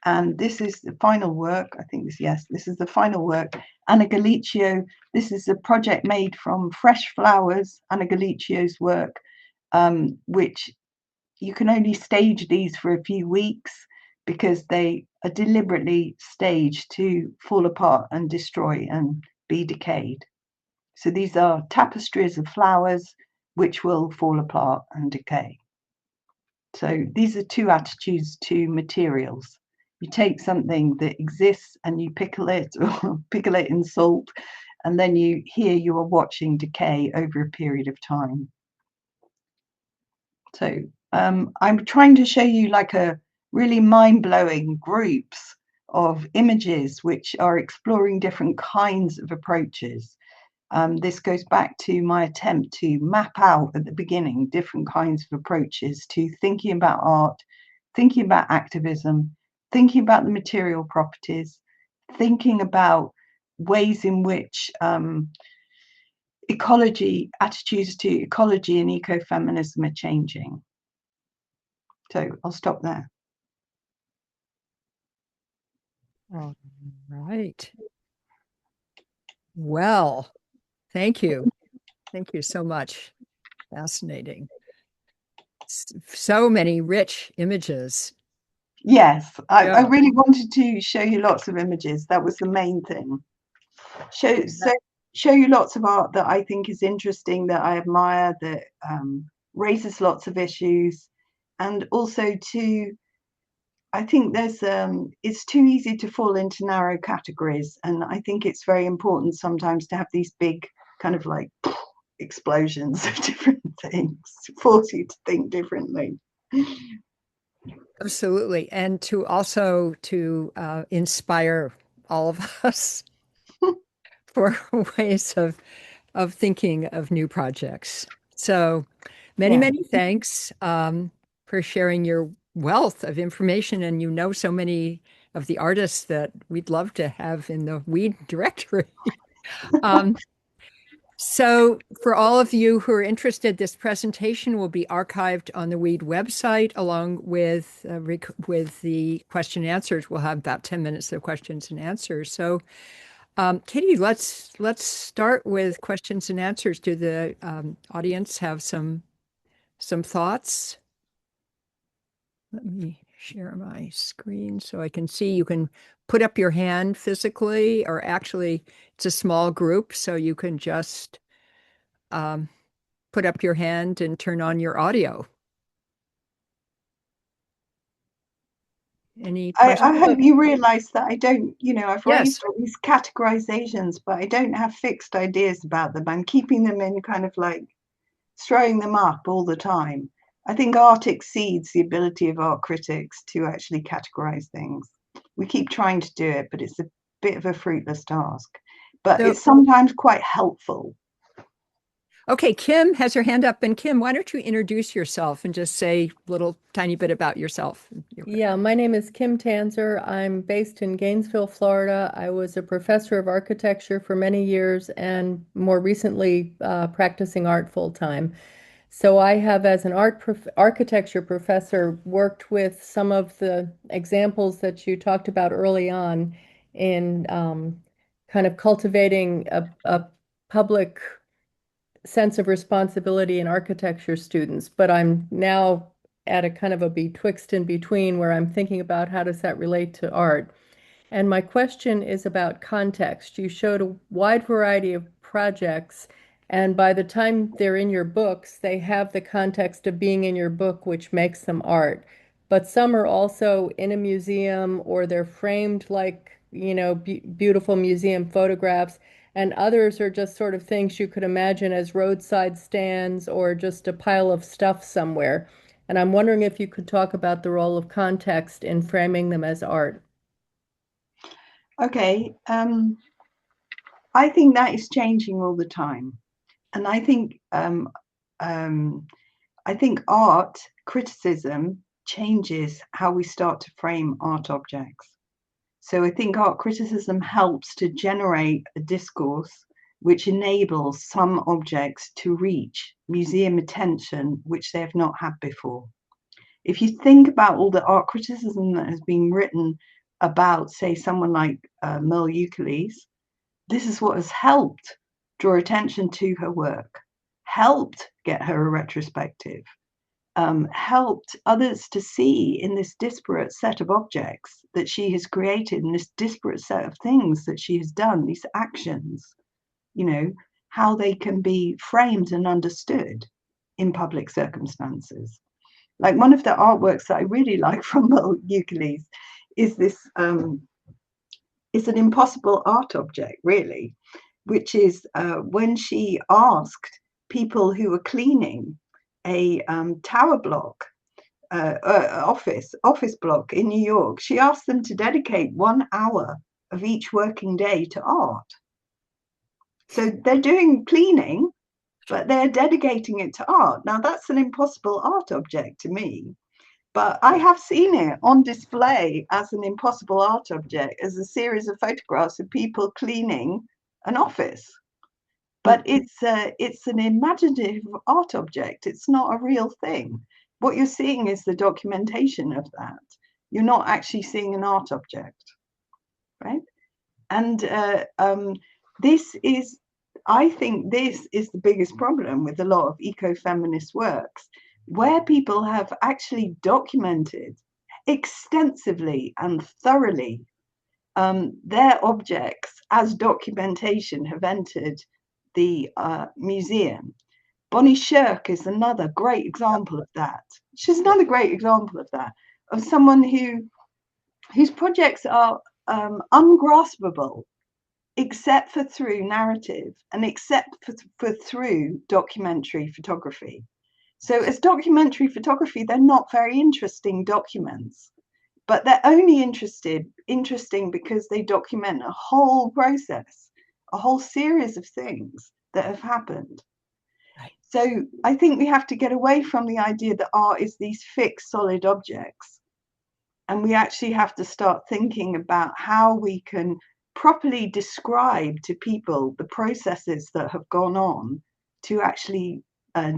And this is the final work. I think this is the final work. Anna Galicchio, this is a project made from fresh flowers, Anna Galicchio's work, which you can only stage these for a few weeks because they are deliberately staged to fall apart and destroy and be decayed. So these are tapestries of flowers which will fall apart and decay. So these are two attitudes to materials. You take something that exists and you pickle it or pickle it in salt, and then you are watching decay over a period of time. So I'm trying to show you like a really mind-blowing groups of images which are exploring different kinds of approaches. This goes back to my attempt to map out at the beginning different kinds of approaches to thinking about art, thinking about activism, thinking about the material properties, thinking about ways in which attitudes to ecology and ecofeminism are changing. So I'll stop there. All right. Well, thank you. Thank you so much. Fascinating. So many rich images. Yes, I really wanted to show you lots of images. That was the main thing. Show you lots of art that I think is interesting, that I admire, that raises lots of issues, and also I think it's too easy to fall into narrow categories, and I think it's very important sometimes to have these big kind of like explosions of different things to force you to think differently. Absolutely. And to also inspire all of us for ways of thinking of new projects. So many thanks for sharing your wealth of information. And you know so many of the artists that we'd love to have in the WEAD directory. So for all of you who are interested, this presentation will be archived on the WEAD website along with the question and answers. We'll have about 10 minutes of questions and answers. So Katy, let's start with questions and answers. Do the audience have some thoughts? Let me share my screen so I can see. You can put up your hand physically, or actually it's a small group, so you can just put up your hand and turn on your audio. Any questions? I hope you realize that I don't, I've Yes. raised all these categorizations, but I don't have fixed ideas about them. I'm keeping them in kind of like throwing them up all the time. I think art exceeds the ability of art critics to actually categorize things. We keep trying to do it, but it's a bit of a fruitless task. But it's sometimes quite helpful. Okay, Kim has her hand up. And Kim, why don't you introduce yourself and just say a little tiny bit about yourself? Yeah, my name is Kim Tanzer. I'm based in Gainesville, Florida. I was a professor of architecture for many years and more recently practicing art full time. So I have, as an architecture professor, worked with some of the examples that you talked about early on in kind of cultivating a public sense of responsibility in architecture students, but I'm now at a kind of a betwixt and between where I'm thinking about how does that relate to art. And my question is about context. You showed a wide variety of projects, and by the time they're in your books, they have the context of being in your book, which makes them art. But some are also in a museum or they're framed like, beautiful museum photographs, and others are just sort of things you could imagine as roadside stands or just a pile of stuff somewhere. And I'm wondering if you could talk about the role of context in framing them as art. Okay, I think that is changing all the time, and I think art criticism changes how we start to frame art objects. So I think art criticism helps to generate a discourse which enables some objects to reach museum attention which they have not had before. If you think about all the art criticism that has been written about, say, someone like Merle Euclides, this is what has helped draw attention to her work, helped get her a retrospective, helped others to see in this disparate set of objects that she has created, in this disparate set of things that she has done, these actions, how they can be framed and understood in public circumstances. Like one of the artworks that I really like from Euclides is this, it's an impossible art object, really, which is when she asked people who were cleaning a tower block, office block in New York, she asked them to dedicate 1 hour of each working day to art. So they're doing cleaning, but they're dedicating it to art. Now that's an impossible art object to me, but I have seen it on display as an impossible art object, as a series of photographs of people cleaning an office. But it's an imaginative art object. It's not a real thing. What you're seeing is the documentation of that. You're not actually seeing an art object, right? And I think this is the biggest problem with a lot of ecofeminist works, where people have actually documented extensively and thoroughly their objects as documentation have entered the museum. Bonnie Shirk is another great example of that. She's another great example of that, of someone whose projects are ungraspable except for through narrative and except for through documentary photography. So as documentary photography, they're not very interesting documents, but they're only interesting because they document a whole process, a whole series of things that have happened. Right. So I think we have to get away from the idea that art is these fixed, solid objects. And we actually have to start thinking about how we can properly describe to people the processes that have gone on to actually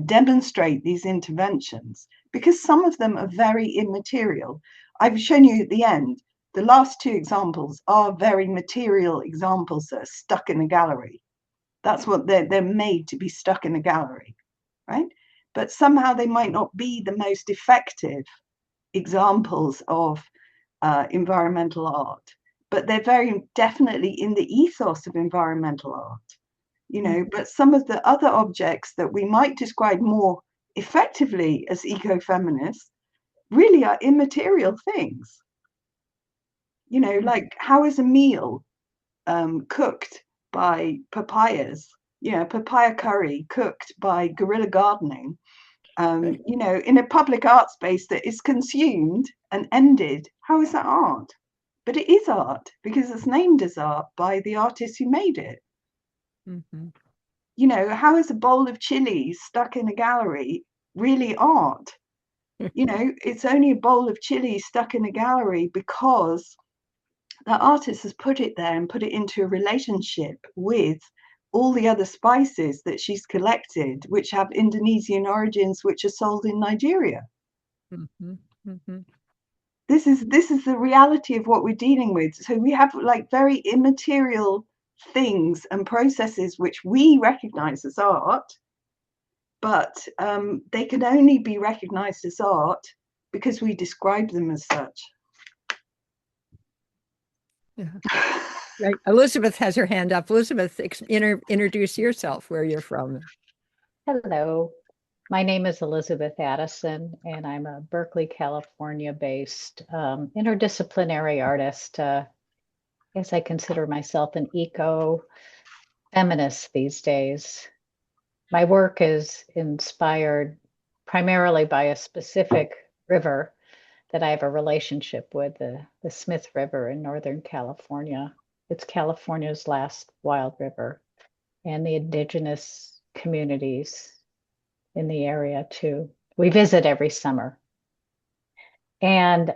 demonstrate these interventions, because some of them are very immaterial. I've shown you at the end, the last two examples are very material examples that are stuck in a gallery. That's what they're made to be stuck in a gallery, right? But somehow they might not be the most effective examples of environmental art, but they're very definitely in the ethos of environmental art, but some of the other objects that we might describe more effectively as ecofeminists really are immaterial things. Like how is a meal cooked by papayas, papaya curry cooked by guerrilla gardening, in a public art space that is consumed and ended. How is that art? But it is art because it's named as art by the artist who made it. Mm-hmm. How is a bowl of chilies stuck in a gallery really art? It's only a bowl of chilies stuck in a gallery because the artist has put it there and put it into a relationship with all the other spices that she's collected, which have Indonesian origins, which are sold in Nigeria. Mm-hmm. Mm-hmm. This is the reality of what we're dealing with. So we have like very immaterial things and processes which we recognize as art, but they can only be recognized as art because we describe them as such. Yeah. Right. Elizabeth has her hand up. Elizabeth, introduce yourself, where you're from. Hello, my name is Elizabeth Addison, and I'm a Berkeley, California-based interdisciplinary artist. Guess I consider myself an eco-feminist these days. My work is inspired primarily by a specific river that I have a relationship with, the Smith River in Northern California. It's California's last wild river, and the indigenous communities in the area too. We visit every summer. And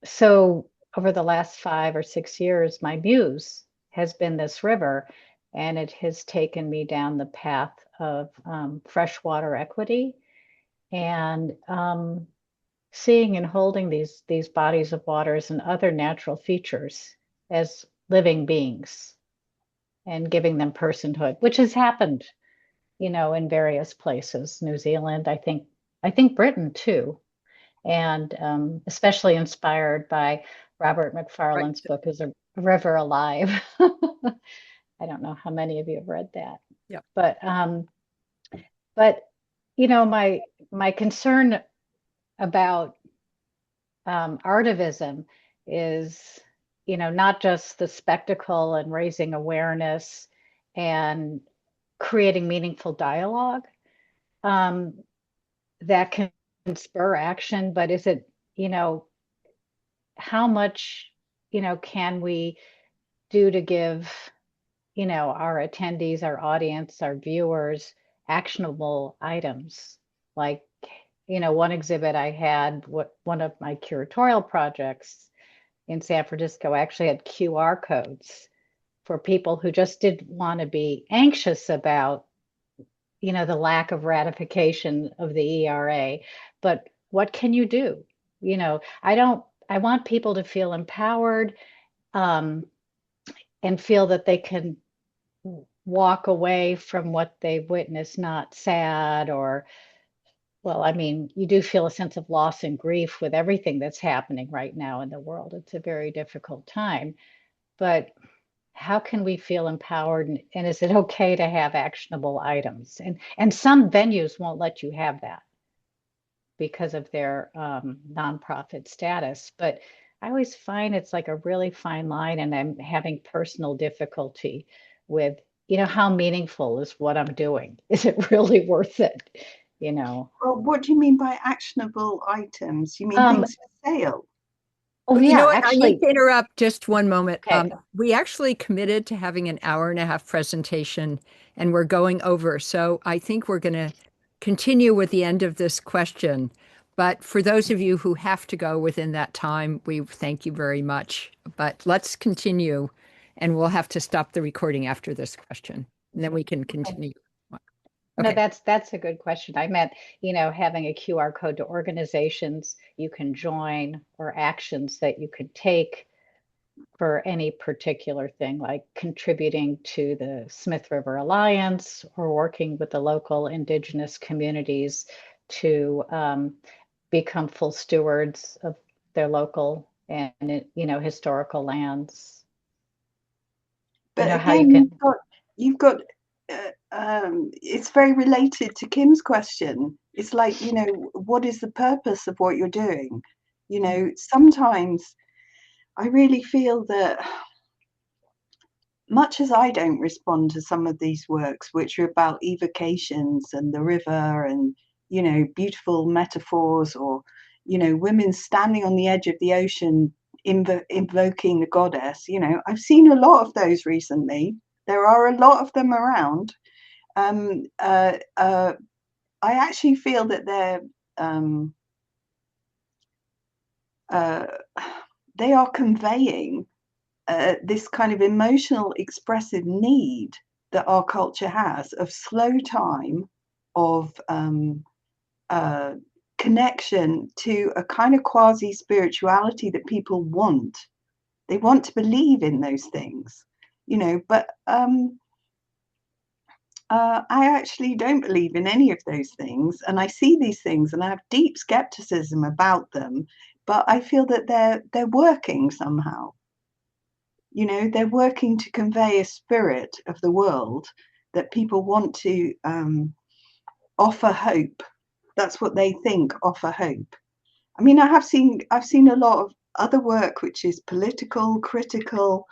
so over the last 5 or 6 years, my muse has been this river, and it has taken me down the path of freshwater equity and seeing and holding these bodies of waters and other natural features as living beings and giving them personhood, which has happened, you know, in various places, New Zealand, I think Britain too, and especially inspired by Robert McFarlane's book, Is a River Alive? I don't know how many of you have read that. Yeah. But you know, my concern about artivism is, you know, not just the spectacle and raising awareness and creating meaningful dialogue that can spur action, but is it, you know, how much, you know, can we do to give, you know, our attendees, our audience, our viewers actionable items? Like, you know, one exhibit I had, one of my curatorial projects in San Francisco actually had QR codes for people who just didn't want to be anxious about, you know, the lack of ratification of the ERA, but what can you do? You know, I want people to feel empowered and feel that they can walk away from what they've witnessed, not sad or, well, I mean, you do feel a sense of loss and grief with everything that's happening right now in the world. It's a very difficult time, but how can we feel empowered, and is it okay to have actionable items? And some venues won't let you have that because of their nonprofit status. But I always find it's like a really fine line, and I'm having personal difficulty with, you know, how meaningful is what I'm doing? Is it really worth it? You know? Well, what do you mean by actionable items? You mean things for sale? Oh, You yeah, know what? actually, I need to interrupt just one moment. okay. We actually committed to having an hour-and-a-half presentation, and we're going over. So I think we're going to continue with the end of this question. But for those of you who have to go within that time, we thank you very much. But let's continue, and we'll have to stop the recording after this question, and then we can continue. No, Okay. that's a good question. I meant, you know, having a QR code to organizations you can join or actions that you could take for any particular thing, like contributing to the Smith River Alliance or working with the local indigenous communities to become full stewards of their local and, you know, historical lands. But You know, how again, you can. you've got it's very related to Kim's question. It's like, you know, what is the purpose of what you're doing? You know, sometimes I really feel that much as I don't respond to some of these works, which are about evocations and the river and, you know, beautiful metaphors, or, you know, women standing on the edge of the ocean invoking the goddess, you know, I've seen a lot of those recently. There are a lot of them around. I actually feel that they are conveying this kind of emotional expressive need that our culture has of slow time, of connection to a kind of quasi-spirituality that people want. They want to believe in those things. but I actually don't believe in any of those things, and I see these things and I have deep skepticism about them, but I feel that they're working somehow. They're working to convey a spirit of the world that people want to offer hope. That's what they think, offer hope. I mean, I've seen a lot of other work which is political, critical,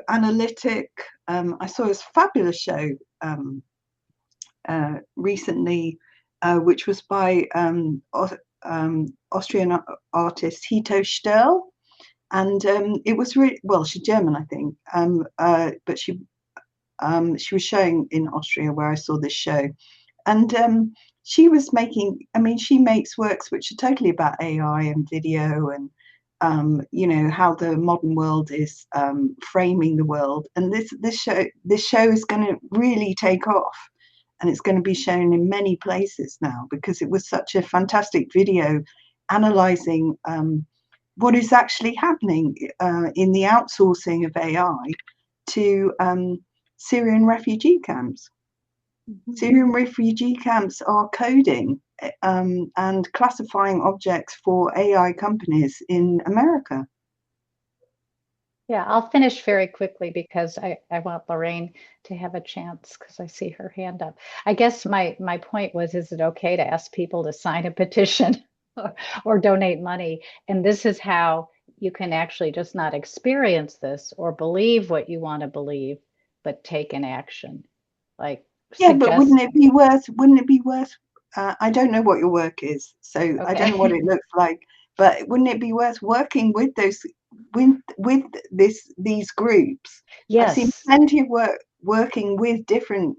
analytic. I saw this fabulous show recently, which was by Austrian artist Hito Sterl, and it was really, well, she's German, I think, but she was showing in Austria where I saw this show, and she was making, she makes works which are totally about AI and video and how the modern world is framing the world. And this show is going to really take off, and it's going to be shown in many places now because it was such a fantastic video analyzing what is actually happening in the outsourcing of AI to Syrian refugee camps. Mm-hmm. Syrian refugee camps are coding and classifying objects for AI companies in America. Yeah, I'll finish very quickly because I want Lorraine to have a chance because I see her hand up. I guess my point was, is it okay to ask people to sign a petition or donate money? And this is how you can actually just not experience this or believe what you want to believe, but take an action. Like, yeah, but wouldn't it be worth, I don't know what your work is, so okay. I don't know what it looks like, but wouldn't it be worth working with those, with these groups? Yes. I've seen plenty of work working with different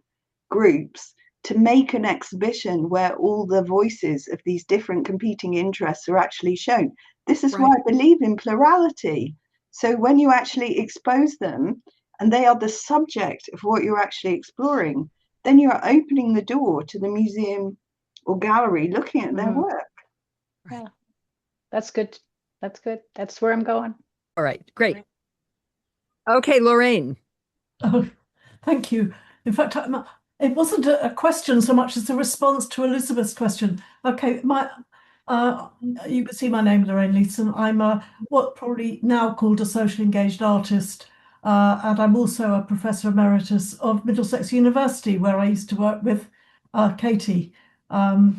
groups to make an exhibition where all the voices of these different competing interests are actually shown. This is why I believe in plurality. So when you actually expose them and they are the subject of what you're actually exploring, then you're opening the door to the museum or gallery looking at their work. Yeah, that's good. That's good. That's where I'm going. All right, great. Okay, Lorraine. Oh, thank you. In fact, it wasn't a question so much as a response to Elizabeth's question. Okay, you can see my name, Lorraine Leeson. I'm what probably now called a socially engaged artist, and I'm also a Professor Emeritus of Middlesex University, where I used to work with Katy.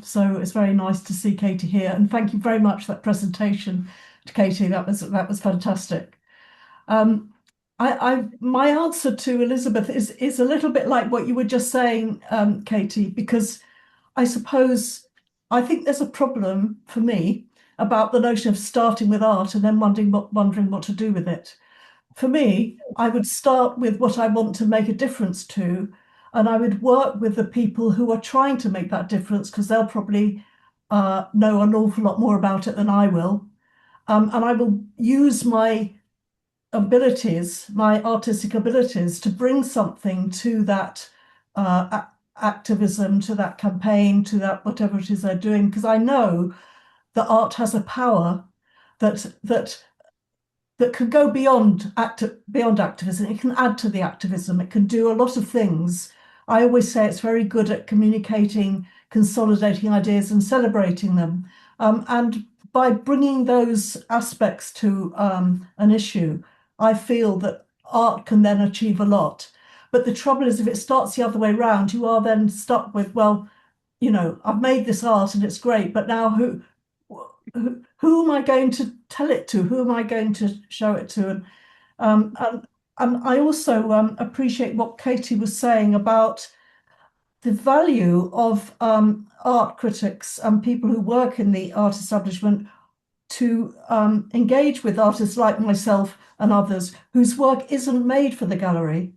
So it's very nice to see Katy here, and thank you very much for that presentation to Katy. That was fantastic. My answer to Elizabeth is a little bit like what you were just saying, Katy, because I think there's a problem for me about the notion of starting with art and then wondering what to do with it. For me, I would start with what I want to make a difference to, and I would work with the people who are trying to make that difference because they'll probably know an awful lot more about it than I will. And I will use my abilities, my artistic abilities, to bring something to that activism, to that campaign, to that whatever it is they're doing, because I know that art has a power that could go beyond activism. It can add to the activism. It can do a lot of things. I always say it's very good at communicating, consolidating ideas and celebrating them. And by bringing those aspects to an issue, I feel that art can then achieve a lot. But the trouble is, if it starts the other way around, you are then stuck with, well, I've made this art and it's great, but now who am I going to tell it to? Who am I going to show it to? And I also appreciate what Katy was saying about the value of art critics and people who work in the art establishment to engage with artists like myself and others whose work isn't made for the gallery.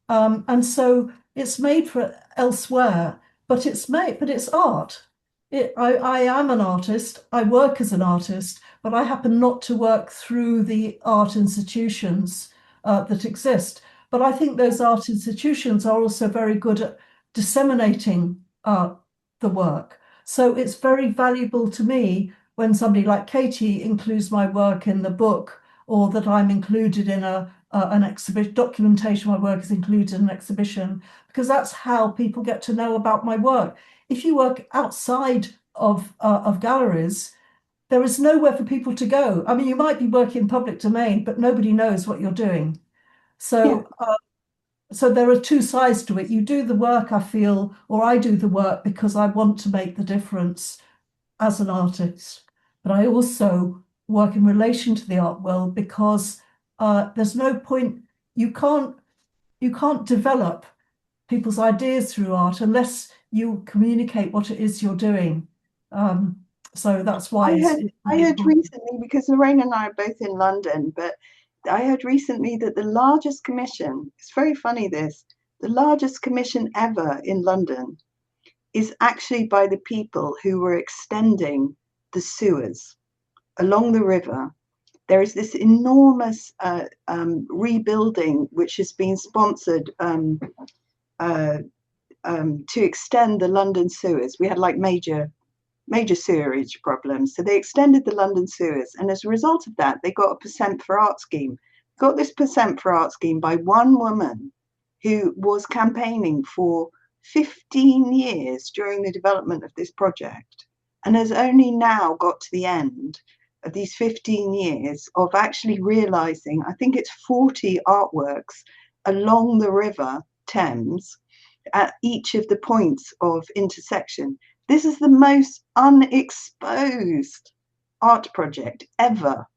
And so it's made for elsewhere, but it's art. I am an artist, I work as an artist, but I happen not to work through the art institutions that exist. But I think those art institutions are also very good at disseminating the work. So it's very valuable to me when somebody like Katy includes my work in the book, or that I'm included in a an exhibition, documentation of my work is included in an exhibition, because that's how people get to know about my work. If you work outside of galleries, there is nowhere for people to go. I mean, you might be working in public domain, but nobody knows what you're doing. So, so there are two sides to it. You do the work, I feel, or I do the work because I want to make the difference as an artist. But I also work in relation to the art world because there's no point, you can't develop people's ideas through art unless you communicate what it is you're doing. So that's why I heard recently, because Lorraine and I are both in London, but I heard recently that the largest commission, it's very funny this, the largest commission ever in London is actually by the people who were extending the sewers along the river. There is this enormous rebuilding which has been sponsored to extend the London sewers. We had like major sewerage problems. So they extended the London sewers. And as a result of that, they got a percent for art scheme. Got this percent for art scheme by one woman who was campaigning for 15 years during the development of this project, and has only now got to the end of these 15 years of actually realizing, I think it's 40 artworks along the river Thames at each of the points of intersection. This is the most unexposed art project ever.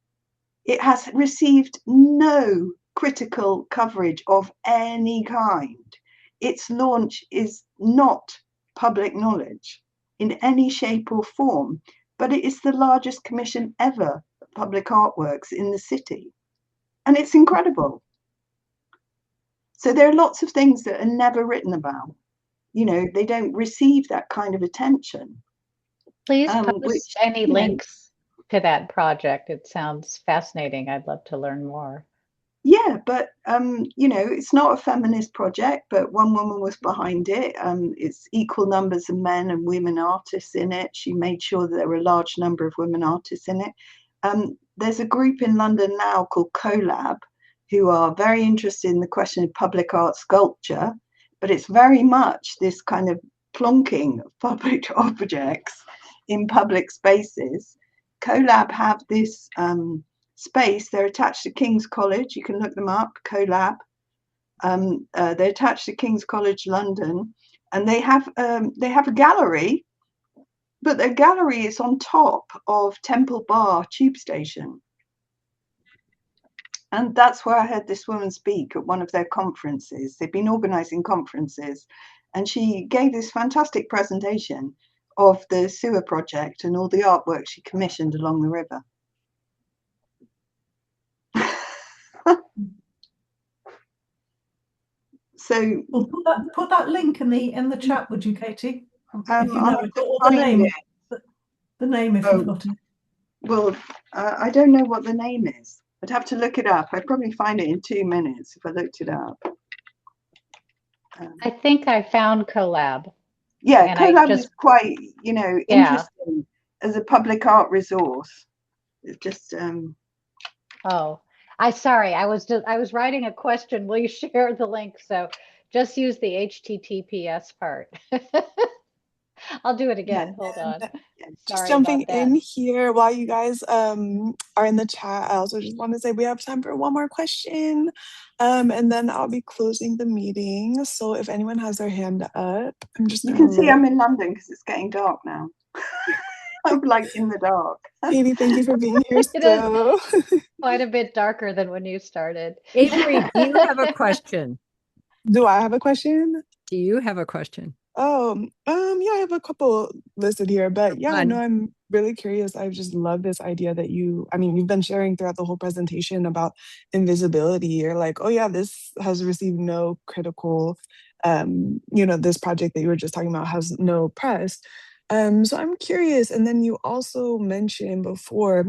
It has received no critical coverage of any kind. Its launch is not public knowledge in any shape or form, but it is the largest commission ever of public artworks in the city. And it's incredible. So there are lots of things that are never written about. You know, they don't receive that kind of attention. Please post any links to that project. It sounds fascinating. I'd love to learn more. Yeah, but you know, it's not a feminist project, but one woman was behind it. It's equal numbers of men and women artists in it. She made sure that there were a large number of women artists in it. There's a group in London now called CoLab, who are very interested in the question of public art sculpture, but it's very much this kind of plonking of public objects in public spaces. CoLab have this space. They're attached to King's College. You can look them up, CoLab. They're attached to King's College London, and they have a gallery, but their gallery is on top of Temple Bar tube station. And that's where I heard this woman speak at one of their conferences. They've been organizing conferences, and she gave this fantastic presentation of the sewer project and all the artwork she commissioned along the river. So well, put that link in the chat, would you, Katy? If you know it, or the name if you've got it. Well, I don't know what the name is. I'd have to look it up. I'd probably find it in 2 minutes if I looked it up. I think I found CoLab. Yeah, CoLab is quite, you know, interesting as a public art resource. It's just. Oh, sorry. I was writing a question. Will you share the link? So just use the HTTPS part. I'll do it again. Hold on. Just jumping in here while you guys are in the chat, I also just want to say we have time for one more question, and then I'll be closing the meeting. So if anyone has their hand up, You can see I'm in London because it's getting dark now. I'm like in the dark. Katy, thank you for being here still. Quite a bit darker than when you started. Avery, do you have a question? Do I have a question? Do you have a question? Oh, yeah, I have a couple listed here, but yeah, no, I'm really curious. I just love this idea that you've been sharing throughout the whole presentation about invisibility. You're like, oh yeah, this has received no critical, this project that you were just talking about has no press. So I'm curious. And then you also mentioned before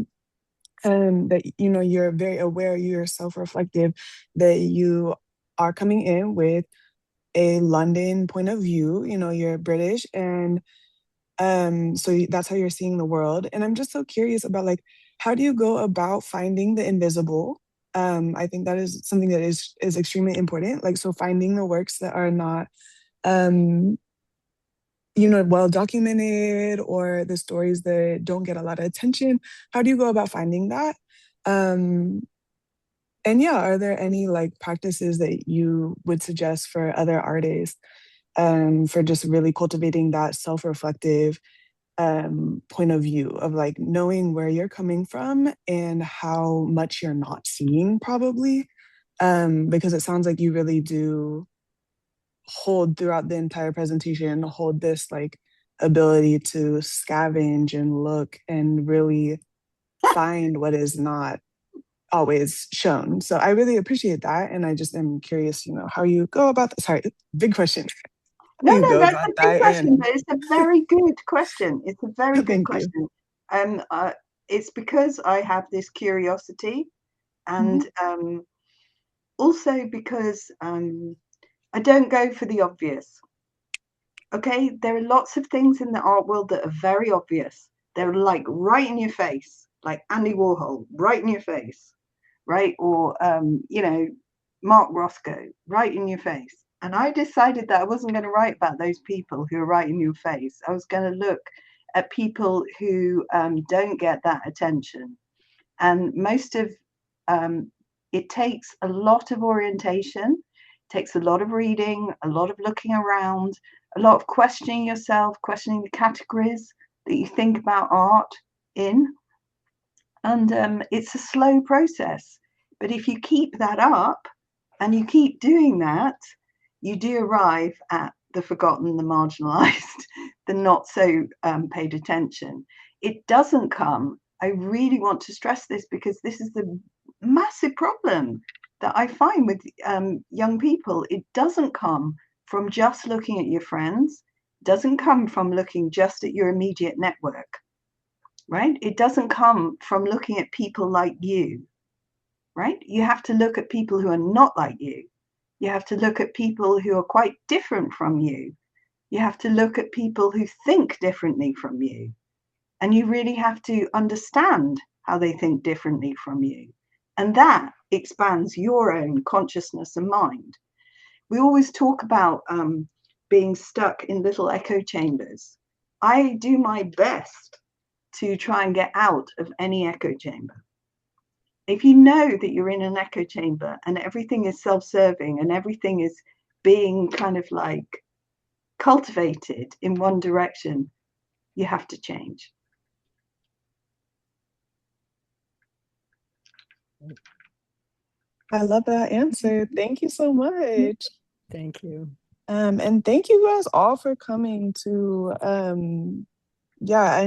that, you're very aware, you're self-reflective, that you are coming in with a London point of view, you're British, and so that's how you're seeing the world. And I'm just so curious about, like, how do you go about finding the invisible I think that is something that is extremely important. Like, so finding the works that are not, well documented, or the stories that don't get a lot of attention. How do you go about finding that? And yeah, are there any like practices that you would suggest for other artists, for just really cultivating that self-reflective point of view of like knowing where you're coming from and how much you're not seeing, probably? Because it sounds like you really do hold throughout the entire presentation, hold this like ability to scavenge and look and really find what is not always shown. So I really appreciate that. And I just am curious, how you go about that. Sorry, big question. How you No, go that's about a big that. question, And but it's a very good question. It's a very good thank you. question. It's because I have this curiosity, and also because I don't go for the obvious. Okay, there are lots of things in the art world that are very obvious. They're like right in your face, like Andy Warhol, right in your face, right? Or Mark Roscoe, right in your face. And I decided that I wasn't going to write about those people who are right in your face. I was going to look at people who don't get that attention. And most of it takes a lot of orientation, takes a lot of reading, a lot of looking around, a lot of questioning yourself, questioning the categories that you think about art in. And it's a slow process. But if you keep that up and you keep doing that, you do arrive at the forgotten, the marginalized, the not so paid attention. It doesn't come, I really want to stress this, because this is the massive problem that I find with young people. It doesn't come from just looking at your friends, doesn't come from looking just at your immediate network, right? It doesn't come from looking at people like you, right? You have to look at people who are not like you. You have to look at people who are quite different from you. You have to look at people who think differently from you. And you really have to understand how they think differently from you. And that expands your own consciousness and mind. We always talk about being stuck in little echo chambers. I do my best to try and get out of any echo chamber. If you know that you're in an echo chamber and everything is self-serving and everything is being kind of like cultivated in one direction, you have to change. I love that answer. Thank you so much. Thank you. And thank you guys all for coming to, I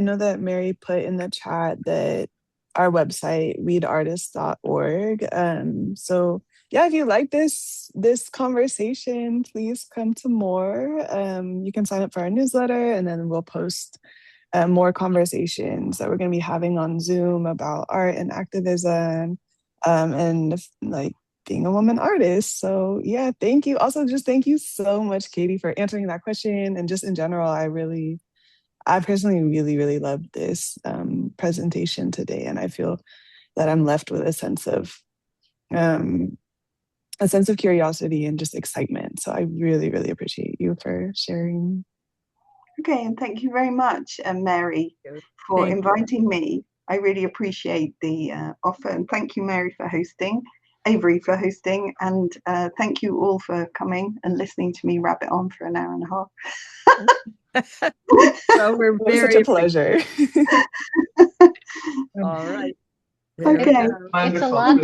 know that Mary put in the chat that our website, weadartist.org. So yeah, if you like this conversation, please come to more. You can sign up for our newsletter, and then we'll post more conversations that we're going to be having on Zoom about art and activism, and like being a woman artist. So yeah, thank you. Also, just thank you so much, Katy, for answering that question. And just in general, I personally really, really loved this presentation today. And I feel that I'm left with a sense of curiosity and just excitement. So I really, really appreciate you for sharing. Okay, and thank you very much, Mary, for inviting me. I really appreciate the offer, and thank you, Mary, for hosting, Avery for hosting, and thank you all for coming and listening to me rabbit on for an hour and a half. Well, we're such a pleasure. All right. Okay. It's a lot